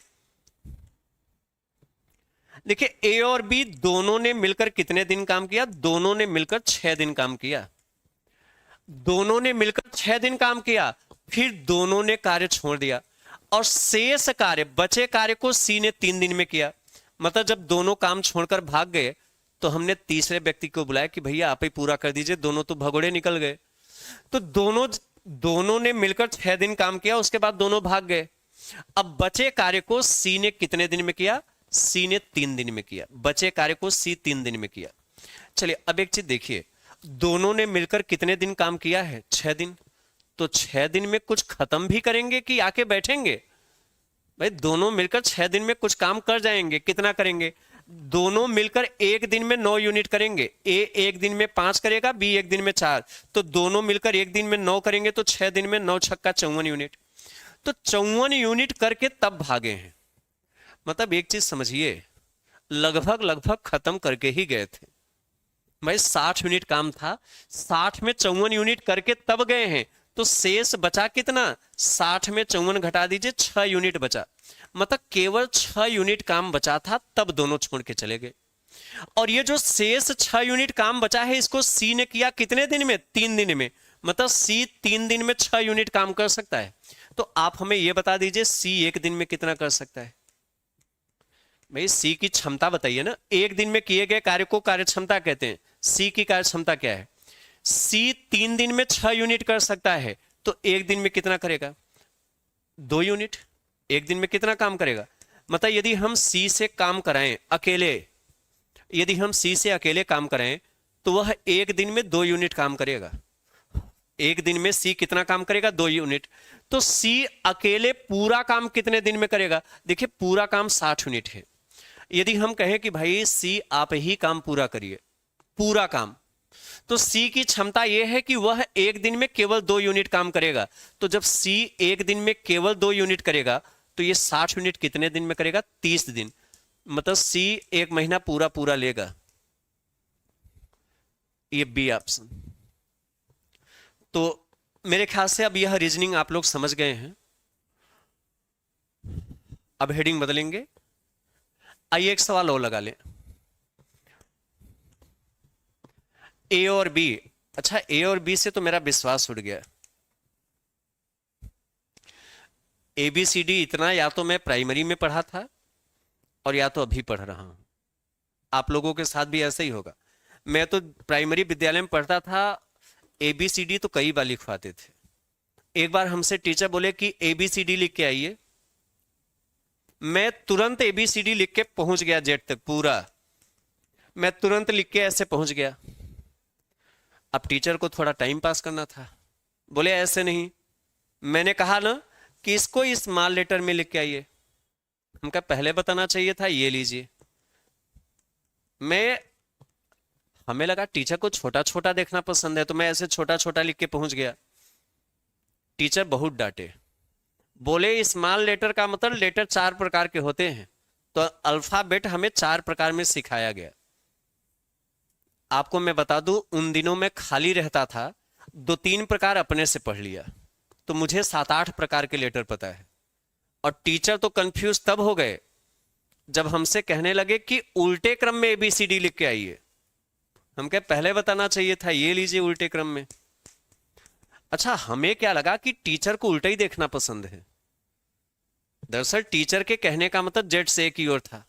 देखिए ए और बी दोनों ने मिलकर कितने दिन काम किया? दोनों ने मिलकर 6 दिन काम किया। दोनों ने मिलकर 6 दिन काम किया, फिर दोनों ने कार्य छोड़ दिया, और शेष कार्य, बचे कार्य को सी ने 3 दिन में किया। मतलब जब दोनों काम छोड़कर भाग गए तो हमने तीसरे व्यक्ति को बुलाया कि भैया आप ही पूरा कर दीजिए, दोनों तो भगोड़े निकल गए। तो दोनों ने मिलकर 6 दिन काम किया, उसके बाद दोनों भाग गए। अब बचे कार्य को सी ने कितने दिन में किया? सी ने 3 दिन में किया। बचे कार्य को सी 3 दिन में किया। चलिए अब एक चीज देखिए, दोनों ने मिलकर कितने दिन काम किया है? 6 दिन। तो 6 दिन में कुछ खत्म भी करेंगे कि आके बैठेंगे? भाई दोनों मिलकर 6 दिन में कुछ काम कर जाएंगे। कितना करेंगे? दोनों मिलकर एक दिन में 9 यूनिट करेंगे। ए एक दिन में 5 करेगा, बी एक दिन में 4। तो दोनों मिलकर एक दिन में 9 करेंगे, तो 6 दिन में 9 छक्का 54 यूनिट। तो 54 यूनिट करके तब भागे हैं। मतलब एक चीज समझिए, लगभग लगभग खत्म करके ही गए थे भाई। 60 यूनिट काम था, 60 में 54 यूनिट करके तब गए हैं। तो शेष बचा कितना? 60 में 54 घटा दीजिए, 6 यूनिट बचा। मतलब केवल 6 यूनिट काम बचा था, तब दोनों छोड़ के चले गए। और ये जो शेष 6 यूनिट काम बचा है, इसको सी ने किया कितने दिन में? 3 दिन में। मतलब सी 3 दिन में 6 यूनिट काम कर सकता है। तो आप हमें यह बता दीजिए सी एक दिन में कितना कर सकता है? भाई सी की क्षमता बताइए ना। एक दिन में किए गए कार्य को कार्य क्षमता कहते हैं। सी की कार्य क्षमता क्या है? सी 3 दिन में 6 यूनिट कर सकता है, तो एक दिन में कितना करेगा? 2 यूनिट। एक दिन में कितना काम करेगा? मतलब यदि हम सी से काम कराएं अकेले, यदि हम सी से अकेले काम कराएं तो वह एक दिन में 2 यूनिट काम करेगा। एक दिन में सी कितना काम करेगा? 2 यूनिट। तो सी अकेले पूरा काम कितने दिन में करेगा? देखिए पूरा काम 60 यूनिट है। यदि हम कहें कि भाई सी आप ही काम पूरा करिए, पूरा काम, तो सी की क्षमता यह है कि वह एक दिन में केवल 2 यूनिट काम करेगा। तो जब सी एक दिन में केवल 2 यूनिट करेगा तो ये 60 यूनिट कितने दिन में करेगा? 30 दिन। मतलब सी एक महीना पूरा पूरा लेगा। ये बी ऑप्शन। तो मेरे ख्याल से अब यह रीजनिंग आप लोग समझ गए हैं। अब हेडिंग बदलेंगे। आइए एक सवाल और लगा लें, ए और बी। अच्छा, ए और बी से तो मेरा विश्वास उड़ गया। ए बी सी डी इतना या तो मैं प्राइमरी में पढ़ा था और या तो अभी पढ़ रहा हूं। आप लोगों के साथ भी ऐसा ही होगा। मैं तो प्राइमरी विद्यालय में पढ़ता था, ए बी सी डी तो कई बार लिखवाते थे। एक बार हमसे टीचर बोले कि ए बी सी डी लिख के आइए, मैं तुरंत ए बी सी डी लिख के पहुंच गया, जेड तक पूरा मैं तुरंत लिख के ऐसे पहुंच गया। अब टीचर को थोड़ा टाइम पास करना था, बोले ऐसे नहीं, मैंने कहा ना कि इसको इस स्मॉल लेटर में लिख के आइए। हमका पहले बताना चाहिए था, ये लीजिए। हमें लगा टीचर को छोटा छोटा देखना पसंद है, तो मैं ऐसे छोटा छोटा लिख के पहुंच गया। टीचर बहुत डांटे, बोले स्मॉल लेटर का मतलब लेटर 4 प्रकार के होते हैं, तो अल्फाबेट हमें 4 प्रकार में सिखाया गया। आपको मैं बता दूं, उन दिनों में खाली रहता था, 2-3 प्रकार अपने से पढ़ लिया, तो मुझे 7-8 प्रकार के लेटर पता है। और टीचर तो कंफ्यूज तब हो गए जब हमसे कहने लगे कि उल्टे क्रम में एबीसीडी लिख के आइए। हम कहे पहले बताना चाहिए था, ये लीजिए उल्टे क्रम में। अच्छा, हमें क्या लगा कि टीचर को उल्टा ही देखना पसंद है। दरअसल टीचर के कहने का मतलब जेड से की ओर था,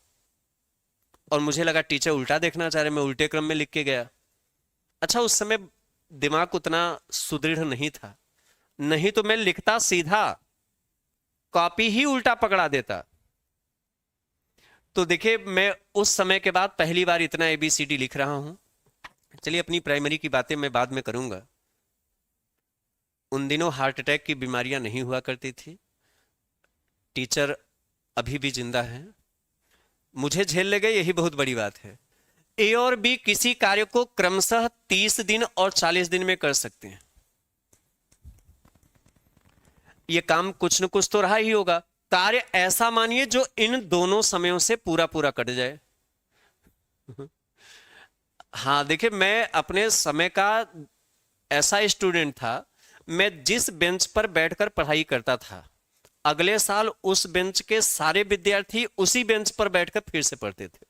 और मुझे लगा टीचर उल्टा देखना चाह रहे, मैं उल्टे क्रम में लिख के गया। अच्छा, उस समय दिमाग उतना सुदृढ़ नहीं था, नहीं तो मैं लिखता सीधा, कॉपी ही उल्टा पकड़ा देता। तो देखिए, मैं उस समय के बाद पहली बार इतना एबीसीडी लिख रहा हूं। चलिए, अपनी प्राइमरी की बातें मैं बाद में करूंगा। उन दिनों हार्ट अटैक की बीमारियां नहीं हुआ करती थी। टीचर अभी भी जिंदा है, मुझे झेल ले गए, यही बहुत बड़ी बात है। ए और बी किसी कार्य को क्रमशः 30 दिन और 40 दिन में कर सकते हैं। यह काम कुछ न कुछ तो रहा ही होगा। कार्य ऐसा मानिए जो इन दोनों समयों से पूरा पूरा कट जाए। हाँ, देखिए, मैं अपने समय का ऐसा स्टूडेंट था, मैं जिस बेंच पर बैठकर पढ़ाई करता था, अगले साल उस बेंच के सारे विद्यार्थी उसी बेंच पर बैठकर फिर से पढ़ते थे।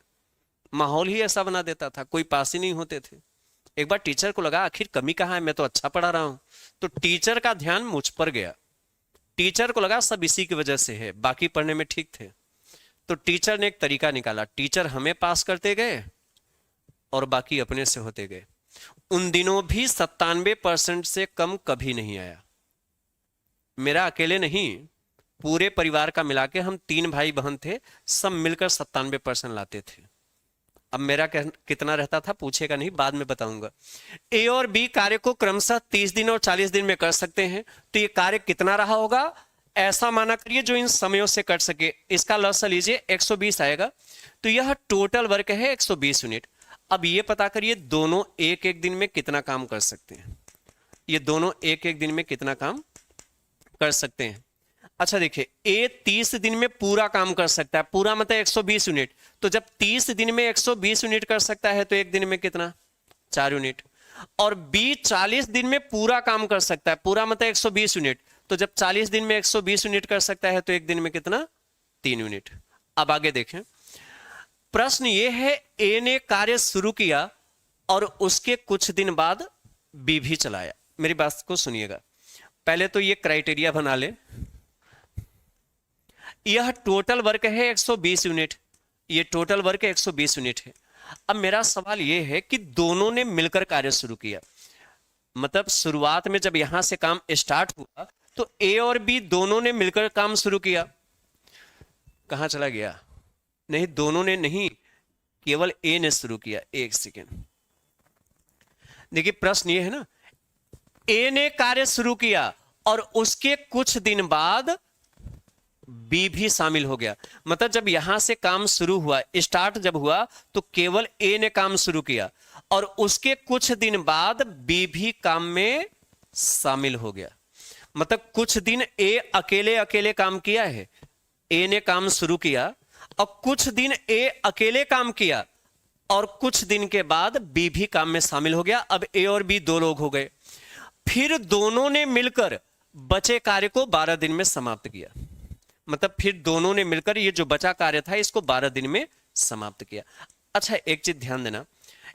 माहौल ही ऐसा बना देता था, कोई पास ही नहीं होते थे। एक बार टीचर को लगा आखिर कमी कहाँ है, मैं तो अच्छा पढ़ा रहा हूं, तो टीचर का ध्यान मुझ पर गया। टीचर को लगा सब इसी की वजह से है, बाकी पढ़ने में ठीक थे। तो टीचर ने एक तरीका निकाला, टीचर हमें पास करते गए और बाकी अपने से होते गए। उन दिनों भी 97% से कम कभी नहीं आया। मेरा अकेले नहीं, पूरे परिवार का मिला के, हम 3 भाई बहन थे, सब मिलकर 97% लाते थे। अब मेरा कितना रहता था पूछेगा नहीं, बाद में बताऊंगा। ए और बी कार्य को क्रमशः 30 दिन और 40 दिन में कर सकते हैं, तो ये कार्य कितना रहा होगा, ऐसा माना करिए जो इन समयों से कट सके। इसका लॉस लीजिए 120 आएगा, तो यह टोटल वर्क है 120 यूनिट। अब ये पता करिए दोनों एक एक दिन में कितना काम कर सकते हैं। ये दोनों एक एक दिन में कितना काम कर सकते हैं। अच्छा देखिए, ए 30 दिन में पूरा काम कर सकता है, पूरा मतलब 120 यूनिट। तो जब 30 दिन में 120 यूनिट कर सकता है, तो एक दिन में कितना, 4 यूनिट। और बी 40 दिन में पूरा काम कर सकता है, पूरा मतलब 120 यूनिट। तो जब 40 दिन में 120 यूनिट कर सकता है, तो एक दिन में कितना, 3 यूनिट। अब आगे देखें, प्रश्न यह है, ए ने कार्य शुरू किया और उसके कुछ दिन बाद बी भी चलाया। मेरी बात को सुनिएगा, पहले तो ये क्राइटेरिया बना ले। यह टोटल वर्क है 120 यूनिट, ये टोटल वर्क 120 यूनिट है। अब मेरा सवाल यह है कि दोनों ने मिलकर कार्य शुरू किया, मतलब शुरुआत में जब यहां से काम स्टार्ट हुआ तो ए और बी दोनों ने मिलकर काम शुरू किया। कहां चला गया, नहीं, दोनों ने नहीं, केवल ए ने शुरू किया। एक सेकेंड, देखिए प्रश्न ये है ना, ए ने कार्य शुरू किया और उसके कुछ दिन बाद बी भी शामिल हो गया। मतलब जब यहां से काम शुरू हुआ, स्टार्ट जब हुआ, तो केवल ए ने काम शुरू किया और उसके कुछ दिन बाद बी भी काम में शामिल हो गया। मतलब कुछ दिन ए अकेले अकेले काम किया है, ए ने काम शुरू किया और कुछ दिन ए अकेले काम किया और कुछ दिन के बाद बी भी काम में शामिल हो गया। अब ए और बी 2 लोग हो गए। फिर दोनों ने मिलकर बचे कार्य को 12 दिन में समाप्त किया। मतलब फिर दोनों ने मिलकर ये जो बचा कार्य था इसको 12 दिन में समाप्त किया। अच्छा, एक चीज ध्यान देना,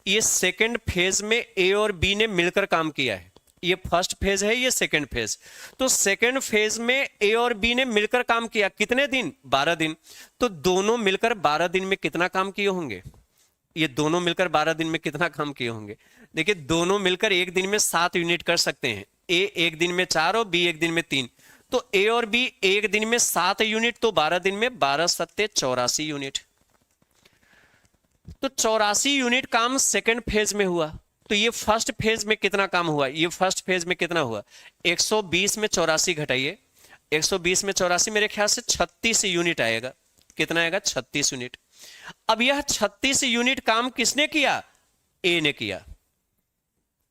ये सेकेंड फेज में ए और बी ने मिलकर काम किया है। ये फर्स्ट फेज है, ये सेकेंड फेज। तो सेकेंड फेज में ए और बी ने मिलकर काम किया, कितने दिन? 12 दिन। तो दोनों मिलकर 12 दिन में कितना काम किए होंगे? ये दोनों मिलकर 12 दिन में कितना काम किए होंगे? देखिए, दोनों मिलकर एक दिन में 7 यूनिट कर सकते हैं। ए एक दिन में 4 और बी एक दिन में 3। तो ए और बी एक दिन में 7 यूनिट, तो 12 दिन में 12 सत्ते 84 यूनिट। तो 84 यूनिट काम सेकेंड फेज में हुआ। तो ये फर्स्ट फेज में कितना काम हुआ? ये फर्स्ट फेज में कितना हुआ? 120 में 84 घटाइए, 120 में 84 मेरे ख्याल से 36 यूनिट आएगा। कितना आएगा? 36 यूनिट। अब यह 36 यूनिट काम किसने किया? ए ने किया।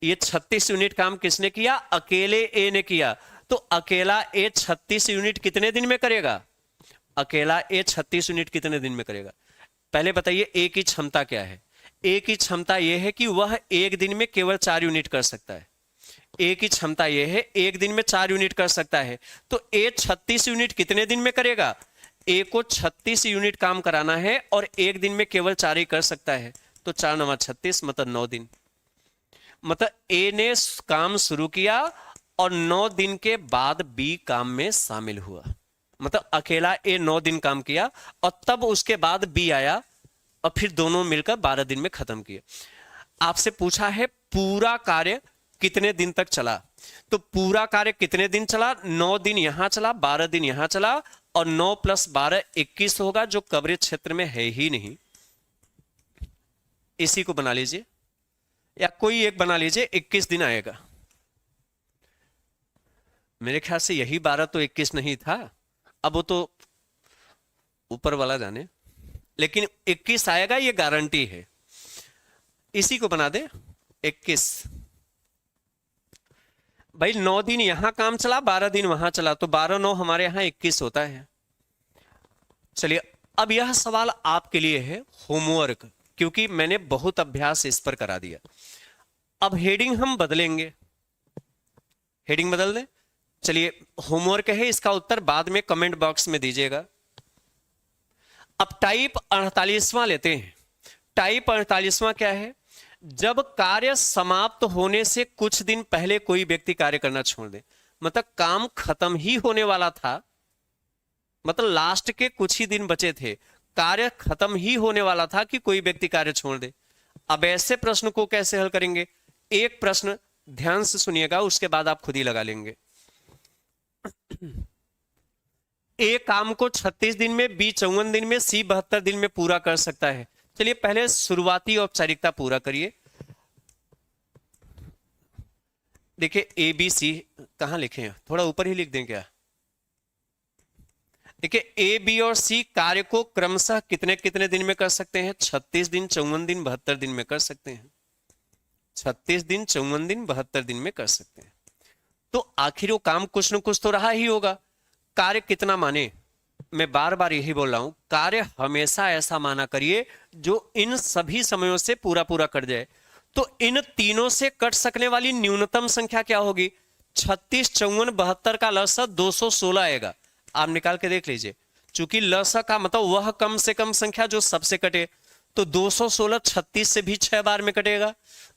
ये 36 यूनिट काम किसने किया? अकेले ए ने किया। तो अकेला ए 36 यूनिट कितने दिन में करेगा? अकेला ए 36 यूनिट कितने दिन में करेगा? पहले बताइए ए की क्षमता क्या है? ए की क्षमता यह है कि वह एक दिन में केवल 4 यूनिट कर सकता है। ए की क्षमता यह है एक दिन में 4 यूनिट कर सकता है। तो ए 36 यूनिट कितने दिन में करेगा? ए को 36 यूनिट काम कराना है और एक दिन में केवल 4 ही कर सकता है। तो 4 9 36 मतलब 9 दिन। मतलब ए ने काम शुरू किया और 9 दिन के बाद बी काम में शामिल हुआ। मतलब अकेला ए 9 दिन काम किया और तब उसके बाद बी आया और फिर दोनों मिलकर 12 दिन में खत्म किए। आपसे पूछा है पूरा कार्य कितने दिन तक चला? तो पूरा कार्य कितने दिन चला? 9 दिन यहां चला, 12 दिन यहां चला और 9 + 12 21 होगा, जो कवरेज क्षेत्र में है ही नहीं। इसी को बना लीजिए या कोई एक बना लीजिए, 21 दिन आएगा। मेरे ख्याल से यही 12 तो 21 नहीं था, अब वो तो ऊपर वाला जाने, लेकिन 21 आएगा, ये गारंटी है। इसी को बना दे 21। भाई 9 दिन यहां काम चला, 12 दिन वहां चला, तो 12 9 हमारे यहां 21 होता है। चलिए, अब यह सवाल आपके लिए है होमवर्क, क्योंकि मैंने बहुत अभ्यास इस पर करा दिया। अब हेडिंग हम बदलेंगे, हेडिंग बदल दें। चलिए, होमवर्क है, इसका उत्तर बाद में कमेंट बॉक्स में दीजिएगा। अब टाइप 48वां लेते हैं। टाइप 48वां क्या है? जब कार्य समाप्त होने से कुछ दिन पहले कोई व्यक्ति कार्य करना छोड़ दे। मतलब काम खत्म ही होने वाला था, मतलब लास्ट के कुछ ही दिन बचे थे, कार्य खत्म ही होने वाला था कि कोई व्यक्ति कार्य छोड़ दे। अब ऐसे प्रश्न को कैसे हल करेंगे? एक प्रश्न ध्यान से सुनिएगा, उसके बाद आप खुद ही लगा लेंगे। ए काम को 36 दिन में, बी 54 दिन में, सी 72 दिन में पूरा कर सकता है। चलिए पहले शुरुआती औपचारिकता पूरा करिए। देखिए ए बी सी कहां लिखे हैं, थोड़ा ऊपर ही लिख दें क्या? देखिए ए बी और सी कार्य को क्रमशः कितने कितने दिन में कर सकते हैं? 36 दिन, 54 दिन, 72 दिन में कर सकते हैं। 36 दिन, 54 दिन, 72 दिन में कर सकते हैं। तो आखिर वो काम कुछ न कुछ तो रहा ही होगा। कार्य कितना माने? मैं बार बार यही बोल रहा हूं, कार्य हमेशा ऐसा माना करिए जो इन सभी समयों से पूरा पूरा कट जाए। तो इन तीनों से कट सकने वाली न्यूनतम संख्या क्या होगी? 36, 54, 72 का लसा 216 आएगा। आप निकाल के देख लीजिए, चूंकि लसा का मतलब वह कम से कम संख्या जो सबसे कटे, तो 216 36 से भी 6 बार में कटेगा,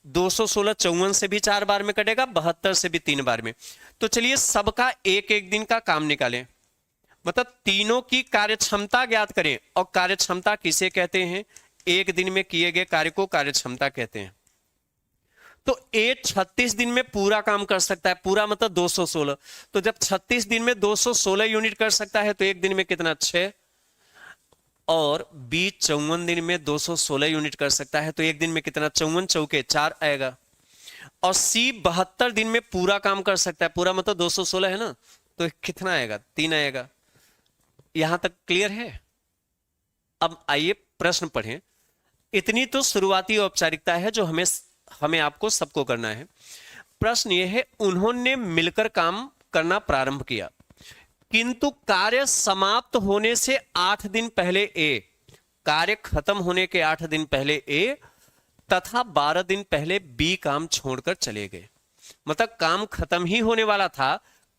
216 54 से भी 4 बार में कटेगा, 72 से भी 3 बार में। तो चलिए सबका एक एक दिन का काम निकालें, मतलब तीनों की कार्य क्षमता ज्ञात करें। और कार्य क्षमता किसे कहते हैं? एक दिन में किए गए कार्य को कार्य क्षमता कहते हैं। तो ए 36 दिन में पूरा काम कर सकता है, पूरा मतलब 216। तो जब 36 दिन में 216 यूनिट कर सकता है तो एक दिन में कितना? 6। और बी 54 दिन में 216 यूनिट कर सकता है तो एक दिन में कितना? 54 चौके 4 आएगा। और सी 72 दिन में पूरा काम कर सकता है, पूरा मतलब 216 है ना, तो कितना आएगा? 3 आएगा। यहां तक क्लियर है? अब आइए प्रश्न पढ़ें। इतनी तो शुरुआती औपचारिकता है जो हमें आपको सबको करना है। प्रश्न यह है, उन्होंने मिलकर काम करना प्रारंभ किया, किंतु कार्य समाप्त होने से 8 दिन पहले ए, कार्य खत्म होने के 8 दिन पहले ए तथा 12 दिन पहले बी काम छोड़कर चले गए। मतलब काम खत्म ही होने वाला था,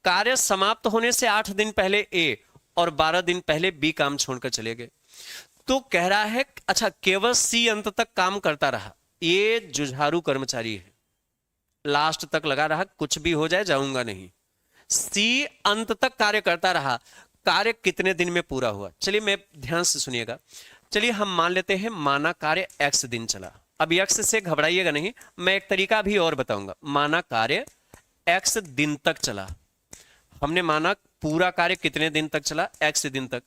कार्य समाप्त होने से 8 दिन पहले ए और 12 दिन पहले बी काम छोड़कर चले गए। तो कह रहा है अच्छा केवल सी अंत तक काम करता रहा, ये जुझारू कर्मचारी है, लास्ट तक लगा रहा, कुछ भी हो जाए जाऊंगा नहीं। सी अंत तक कार्य करता रहा, कार्य कितने दिन में पूरा हुआ? चलिए मैं ध्यान से सुनिएगा। चलिए हम मान लेते हैं माना कार्य x दिन चला। अब x से घबराइएगा नहीं, मैं एक तरीका भी और बताऊंगा। माना कार्य x दिन तक चला, हमने माना पूरा कार्य कितने दिन तक चला? x दिन तक।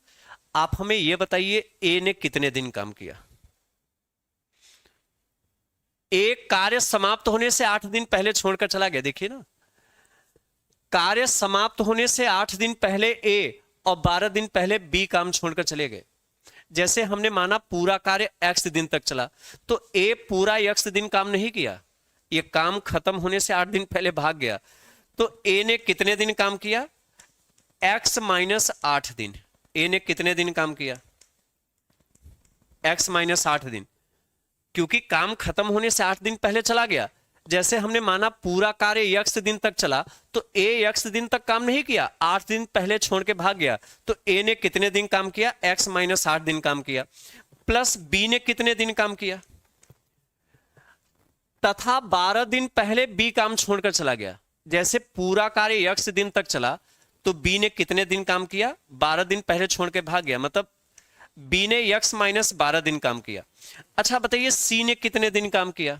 आप हमें यह बताइए a ने कितने दिन काम किया? एक कार्य समाप्त होने से 8 दिन पहले छोड़कर चला गया, देखिए ना, कार्य समाप्त होने से 8 दिन पहले ए और 12 दिन पहले बी काम छोड़कर चले गए। जैसे हमने माना पूरा कार्य x दिन तक चला, तो ए पूरा x दिन काम नहीं किया, ये काम खत्म होने से 8 दिन पहले भाग गया। तो ए ने कितने दिन काम किया? x माइनस 8 दिन। ए ने कितने दिन काम किया? x माइनस 8 दिन, क्योंकि काम खत्म होने से 8 दिन पहले चला गया। जैसे हमने माना पूरा कार्य x दिन तक चला, तो a x दिन तक काम नहीं किया, 8 दिन पहले छोड़ के भाग गया। तो a ने कितने दिन काम किया? x माइनस 8 दिन काम किया। प्लस b ने कितने दिन काम किया? तथा 12 दिन पहले b काम छोड़कर चला गया। जैसे पूरा कार्य x दिन तक चला, तो b ने कितने दिन काम किया? 12 दिन पहले छोड़ के भाग गया, मतलब b ने x माइनस 12 दिन काम किया। अच्छा बताइए c ने कितने दिन काम किया?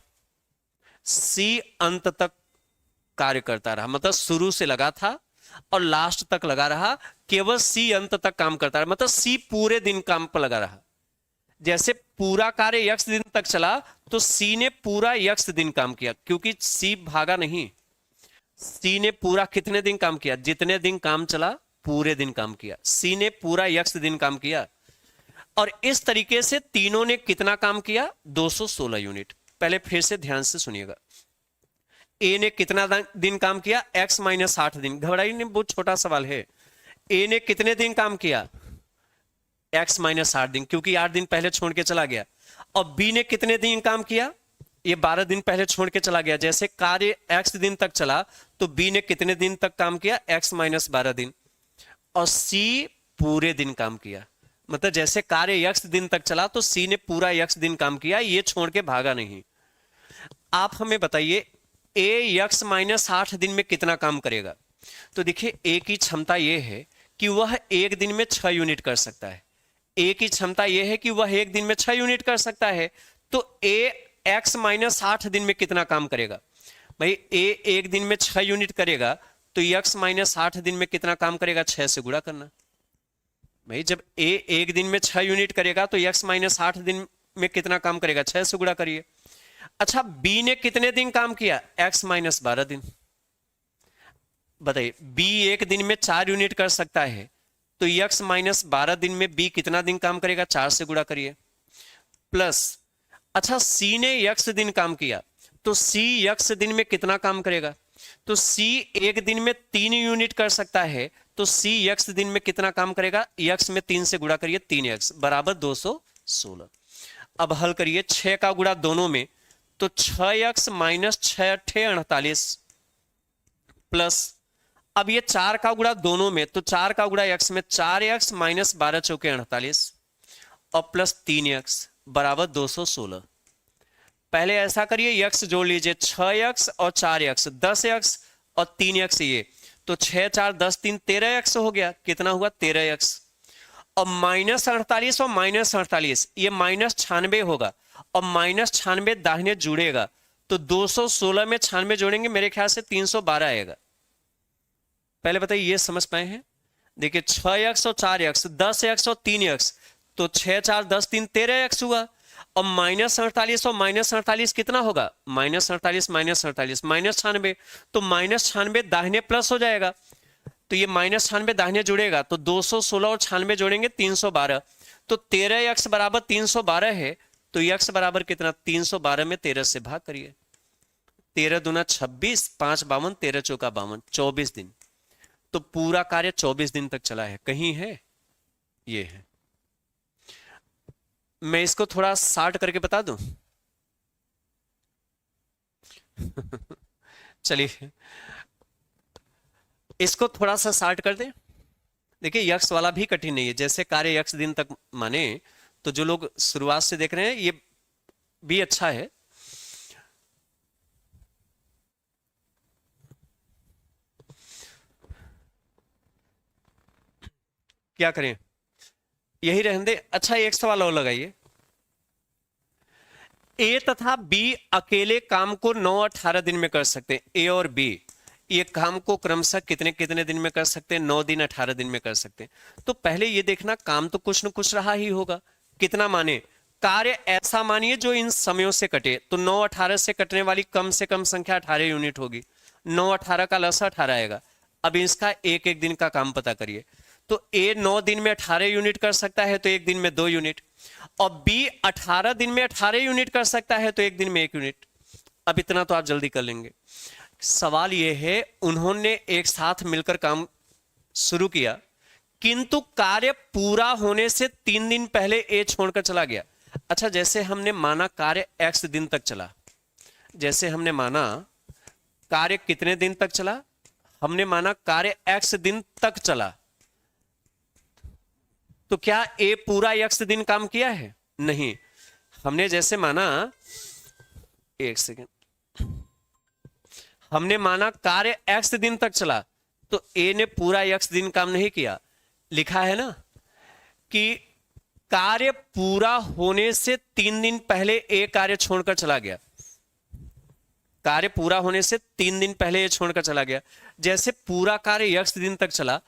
सी अंत तक कार्य करता रहा, मतलब शुरू से लगा था और लास्ट तक लगा रहा, केवल सी अंत तक काम करता रहा, मतलब सी पूरे दिन काम पर लगा रहा। जैसे पूरा कार्य x दिन तक चला, तो सी ने पूरा x दिन काम किया, क्योंकि सी भागा नहीं। सी ने पूरा कितने दिन काम किया? जितने दिन काम चला पूरे दिन काम किया। सी ने पूरा x दिन काम किया। और इस तरीके से तीनों ने कितना काम किया? 216 यूनिट। पहले फिर से ध्यान से सुनिएगा। ए ने कितना दिन काम किया? x माइनस 8 दिन। घबराइए नहीं, बहुत छोटा सवाल है। ए ने कितने दिन काम किया? x माइनस 8 दिन, क्योंकि 8 दिन पहले छोड़ के चला गया। और बी ने कितने दिन काम किया? ये 12 दिन पहले छोड़ के चला गया। जैसे कार्य x दिन तक चला, तो बी ने कितने दिन तक काम किया? x माइनस 12 दिन। और सी पूरे दिन काम किया, मतलब जैसे कार्य x दिन तक चला, तो सी ने पूरा x दिन काम किया, ये छोड़ के भागा नहीं। आप हमें बताइए ए x माइनस 8 दिन में कितना काम करेगा? तो देखिए ए की क्षमता यह है कि वह एक दिन में 6 यूनिट कर सकता है। ए की क्षमता यह है कि वह एक दिन में 6 यूनिट कर सकता है। तो ए x माइनस 8 दिन में कितना काम करेगा? भाई ए एक दिन में 6 यूनिट करेगा, तो x माइनस 8 दिन में कितना काम करेगा? 6 से गुणा करना। भाई जब ए एक दिन में 6 यूनिट करेगा, तो x माइनस 8 दिन में कितना काम करेगा? 6 से गुणा करिए। अच्छा बी ने कितने दिन काम किया? x माइनस 12 दिन। बताइए बी एक दिन में 4 यूनिट कर सकता है, तो x माइनस 12 दिन में बी कितना दिन काम करेगा? 4 से गुणा करिए। प्लस अच्छा सी ने x दिन काम किया, तो सी x दिन में कितना काम करेगा? तो सी एक दिन में 3 यूनिट कर सकता है, तो सी x दिन में कितना काम करेगा? x में 3 से गुणा करिए, 3x बराबर 216। अब हल करिए 6 का गुणा दोनों में, तो 6x माइनस 6 अट्ठे 48 प्लस अब ये 4 का गुणा दोनों में, तो 4 का गुणा x में 4x माइनस 12 चौके 48 और प्लस 3x बराबर 216। पहले ऐसा करिए x जोड़ लीजिए, 6x और 4x 10x और 3x ये, तो 6 4 10 3 13x हो गया। कितना हुआ? 13x। और माइनस 48 और माइनस 48 ये माइनस 96 होगा, और माइनस 96 दाहिने जुड़ेगा, तो 216 में 96 जोड़ेंगे, मेरे ख्याल से 312 आएगा। पहले बताइए ये समझ पाए हैं? देखिए 6x और 4x 10x और 3x, तो 6 4 10 3 13x हुआ। और माइनस 48 और माइनस 48 कितना होगा? माइनस 48 माइनस 48 माइनस 96, तो माइनस 96 दाहिने प्लस हो जाएगा, तो ये माइनस 96 दाहिने जुड़ेगा, तो 216 और 96 जोड़ेंगे 312, तो 13x बराबर 312 है। तो x बराबर कितना? 312 में 13 से भाग करिए, 13 दूना 26, 5 52, 13 चौका 52, 24 दिन। तो पूरा कार्य 24 दिन तक चला है। कहीं है? ये है। मैं इसको थोड़ा शार्ट करके बता दूं। चलिए इसको थोड़ा सा शार्ट कर दें। देखिए यक्स वाला भी कठिन नहीं है, जैसे कार्य यक्स दिन तक माने, तो जो लोग शुरुआत से देख रहे हैं ये भी अच्छा है। क्या करें, यही रहने दे। अच्छा एक सवाल और लगाइए, ए तथा बी अकेले काम को 9-18 दिन में कर सकते हैं। ए और बी ये काम को क्रमशः कितने कितने दिन में कर सकते हैं? 9 दिन 18 दिन में कर सकते हैं। तो पहले ये देखना काम तो कुछ न कुछ रहा ही होगा, कितना माने, कार्य ऐसा मानिए जो इन समयों से कटे, तो 9-18 से कटने वाली कम से कम संख्या 18 यूनिट होगी। 9-18 का लसा 18 आएगा। अब इसका एक एक दिन का काम पता करिए। तो ए 9 दिन में 18 यूनिट कर सकता है तो एक दिन में 2 यूनिट, और बी 18 दिन में 18 यूनिट कर सकता है तो एक दिन में 1 यूनिट। अब इतना तो आप जल्दी कर लेंगे। सवाल यह है, उन्होंने एक साथ मिलकर काम शुरू किया, किंतु कार्य पूरा होने से 3 दिन पहले ए छोड़कर चला गया। अच्छा, जैसे हमने माना कार्य x दिन तक चला, जैसे हमने माना कार्य कितने दिन तक चला, हमने माना कार्य x दिन तक चला, तो क्या ए पूरा x दिन काम किया है? नहीं। हमने जैसे माना, एक सेकेंड, हमने माना कार्य x दिन तक चला, तो ए ने पूरा x दिन काम नहीं किया। लिखा है ना कि कार्य पूरा होने से 3 दिन पहले ए कार्य छोड़कर चला गया। कार्य पूरा होने से 3 दिन पहले ए छोड़कर चला गया। जैसे पूरा कार्य x दिन तक चला,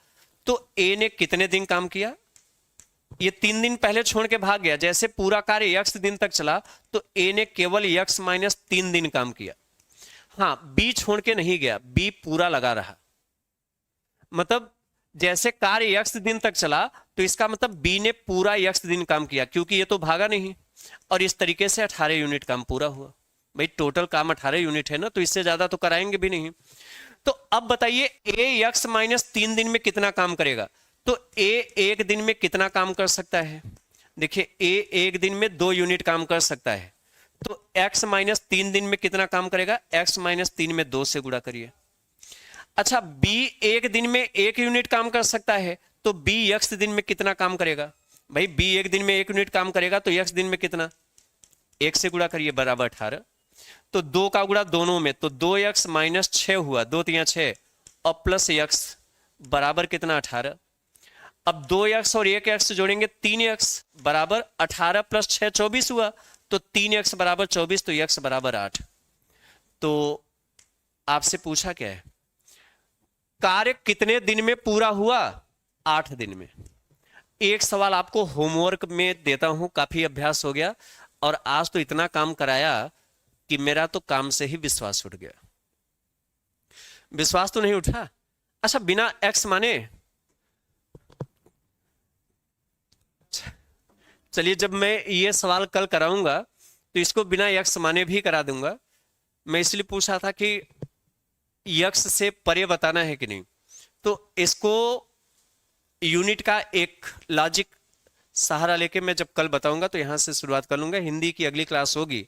तो ए ने कितने दिन काम किया? ये 3 दिन पहले छोड़ के भाग गया। जैसे पूरा कार्य x दिन तक चला, तो ए ने केवल x माइनस 3 दिन काम किया। हाँ, बी छोड़ के नहीं गया, बी पूरा लगा रहा। मतलब जैसे कार्य x दिन तक चला, तो इसका मतलब बी ने पूरा x दिन काम किया, क्योंकि ये तो भागा नहीं, और इस तरीके से 18 यूनिट काम पूरा हुआ। भाई टोटल काम 18 यूनिट है ना, तो इससे ज्यादा तो कराएंगे भी नहीं। तो अब बताइए ए x माइनस 3 दिन में कितना काम करेगा? तो ए एक दिन में कितना काम कर सकता है? देखिए ए एक दिन में 2 यूनिट काम कर सकता है, तो x माइनस 3 दिन में कितना काम करेगा? x माइनस 3 में 2 से गुणा करिए। अच्छा, b एक दिन में 1 यूनिट काम कर सकता है, तो b x दिन में कितना काम करेगा? भाई b एक दिन में 1 यूनिट काम करेगा, तो x दिन में कितना? 1 से गुणा करिए, बराबर 18। तो 2 का गुणा दोनों में, तो 2x माइनस 6 हुआ, 2 3 6, और प्लस x बराबर कितना? 18। अब 2x और 1x जोड़ेंगे, 3x बराबर 18 प्लस 6 24 हुआ, तो 3x बराबर 24, तो x बराबर 8। तो आपसे पूछा क्या है, कार्य कितने दिन में पूरा हुआ? 8 दिन में। एक सवाल आपको होमवर्क में देता हूं, काफी अभ्यास हो गया, और आज तो इतना काम कराया कि मेरा तो काम से ही विश्वास उठ गया। विश्वास तो नहीं उठा? अच्छा, बिना x माने, चलिए जब मैं ये सवाल कल कराऊंगा तो इसको बिना x माने भी करा दूंगा। मैं इसलिए पूछा था कि x से परे बताना है कि नहीं, तो इसको यूनिट का एक लॉजिक सहारा लेके मैं जब कल बताऊंगा तो यहां से शुरुआत कर लूंगा। हिंदी की अगली क्लास होगी।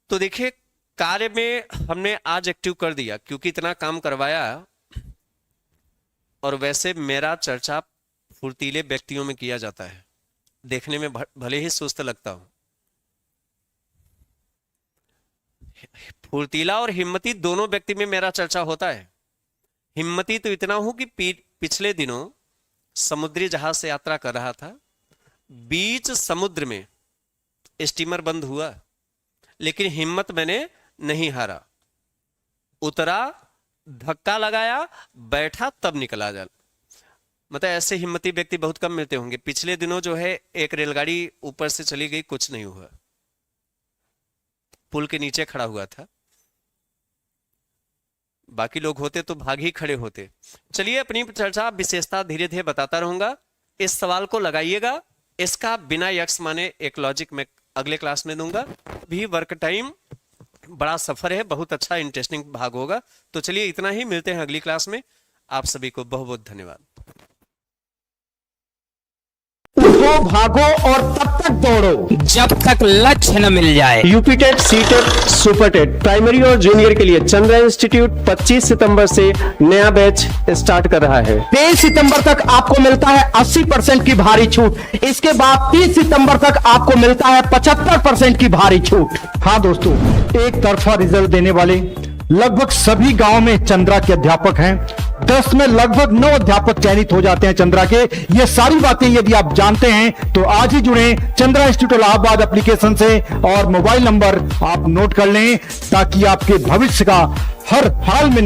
तो देखिए कार्य में हमने आज एक्टिव कर दिया, क्योंकि इतना काम करवाया, और वैसे मेरा चर्चा फुर्तीले व्यक्तियों में किया जाता है, देखने में भले ही सुस्त लगता हूं। फुर्तीला और हिम्मती दोनों व्यक्ति में मेरा चर्चा होता है। हिम्मती तो इतना हूं कि पिछले दिनों समुद्री जहाज से यात्रा कर रहा था, बीच समुद्र में स्टीमर बंद हुआ, लेकिन हिम्मत मैंने नहीं हारा। उतरा, धक्का लगाया, बैठा, तब निकला जाल। मतलब ऐसे हिम्मती व्यक्ति बहुत कम मिलते होंगे। पिछले दिनों जो है एक रेलगाड़ी ऊपर से चली गई, कुछ नहीं हुआ, पुल के नीचे खड़ा हुआ था, बाकी लोग होते तो भाग ही खड़े होते। चलिए अपनी चर्चा विशेषता धीरे धीरे बताता रहूंगा। इस सवाल को लगाइएगा, इसका बिना यक्स माने एक लॉजिक मैं अगले क्लास में दूंगा। भी वर्क टाइम बड़ा सफर है, बहुत अच्छा इंटरेस्टिंग भाग होगा। तो चलिए इतना ही, मिलते हैं अगली क्लास में। आप सभी को बहुत बहुत धन्यवाद। भागो भागो और तब तक दौड़ो जब तक लक्ष्य न मिल जाए। UP TET, C TET, super TET primary और जूनियर के लिए चंद्रा इंस्टीट्यूट 25 सितंबर से नया बैच स्टार्ट कर रहा है। 23 सितंबर तक आपको मिलता है 80% की भारी छूट। इसके बाद 30 सितंबर तक आपको मिलता है 75% की भारी छूट। हाँ दोस्तों, एक तरफा रिजल्ट देने वाले लगभग सभी गांव में चंद्रा के अध्यापक हैं। 10 में लगभग 9 अध्यापक चयनित हो जाते हैं चंद्रा के। ये सारी बातें यदि आप जानते हैं तो आज ही जुड़े चंद्रा इंस्टीट्यूट इलाहाबाद एप्लीकेशन से और मोबाइल नंबर आप नोट कर लें ताकि आपके भविष्य का हर हाल में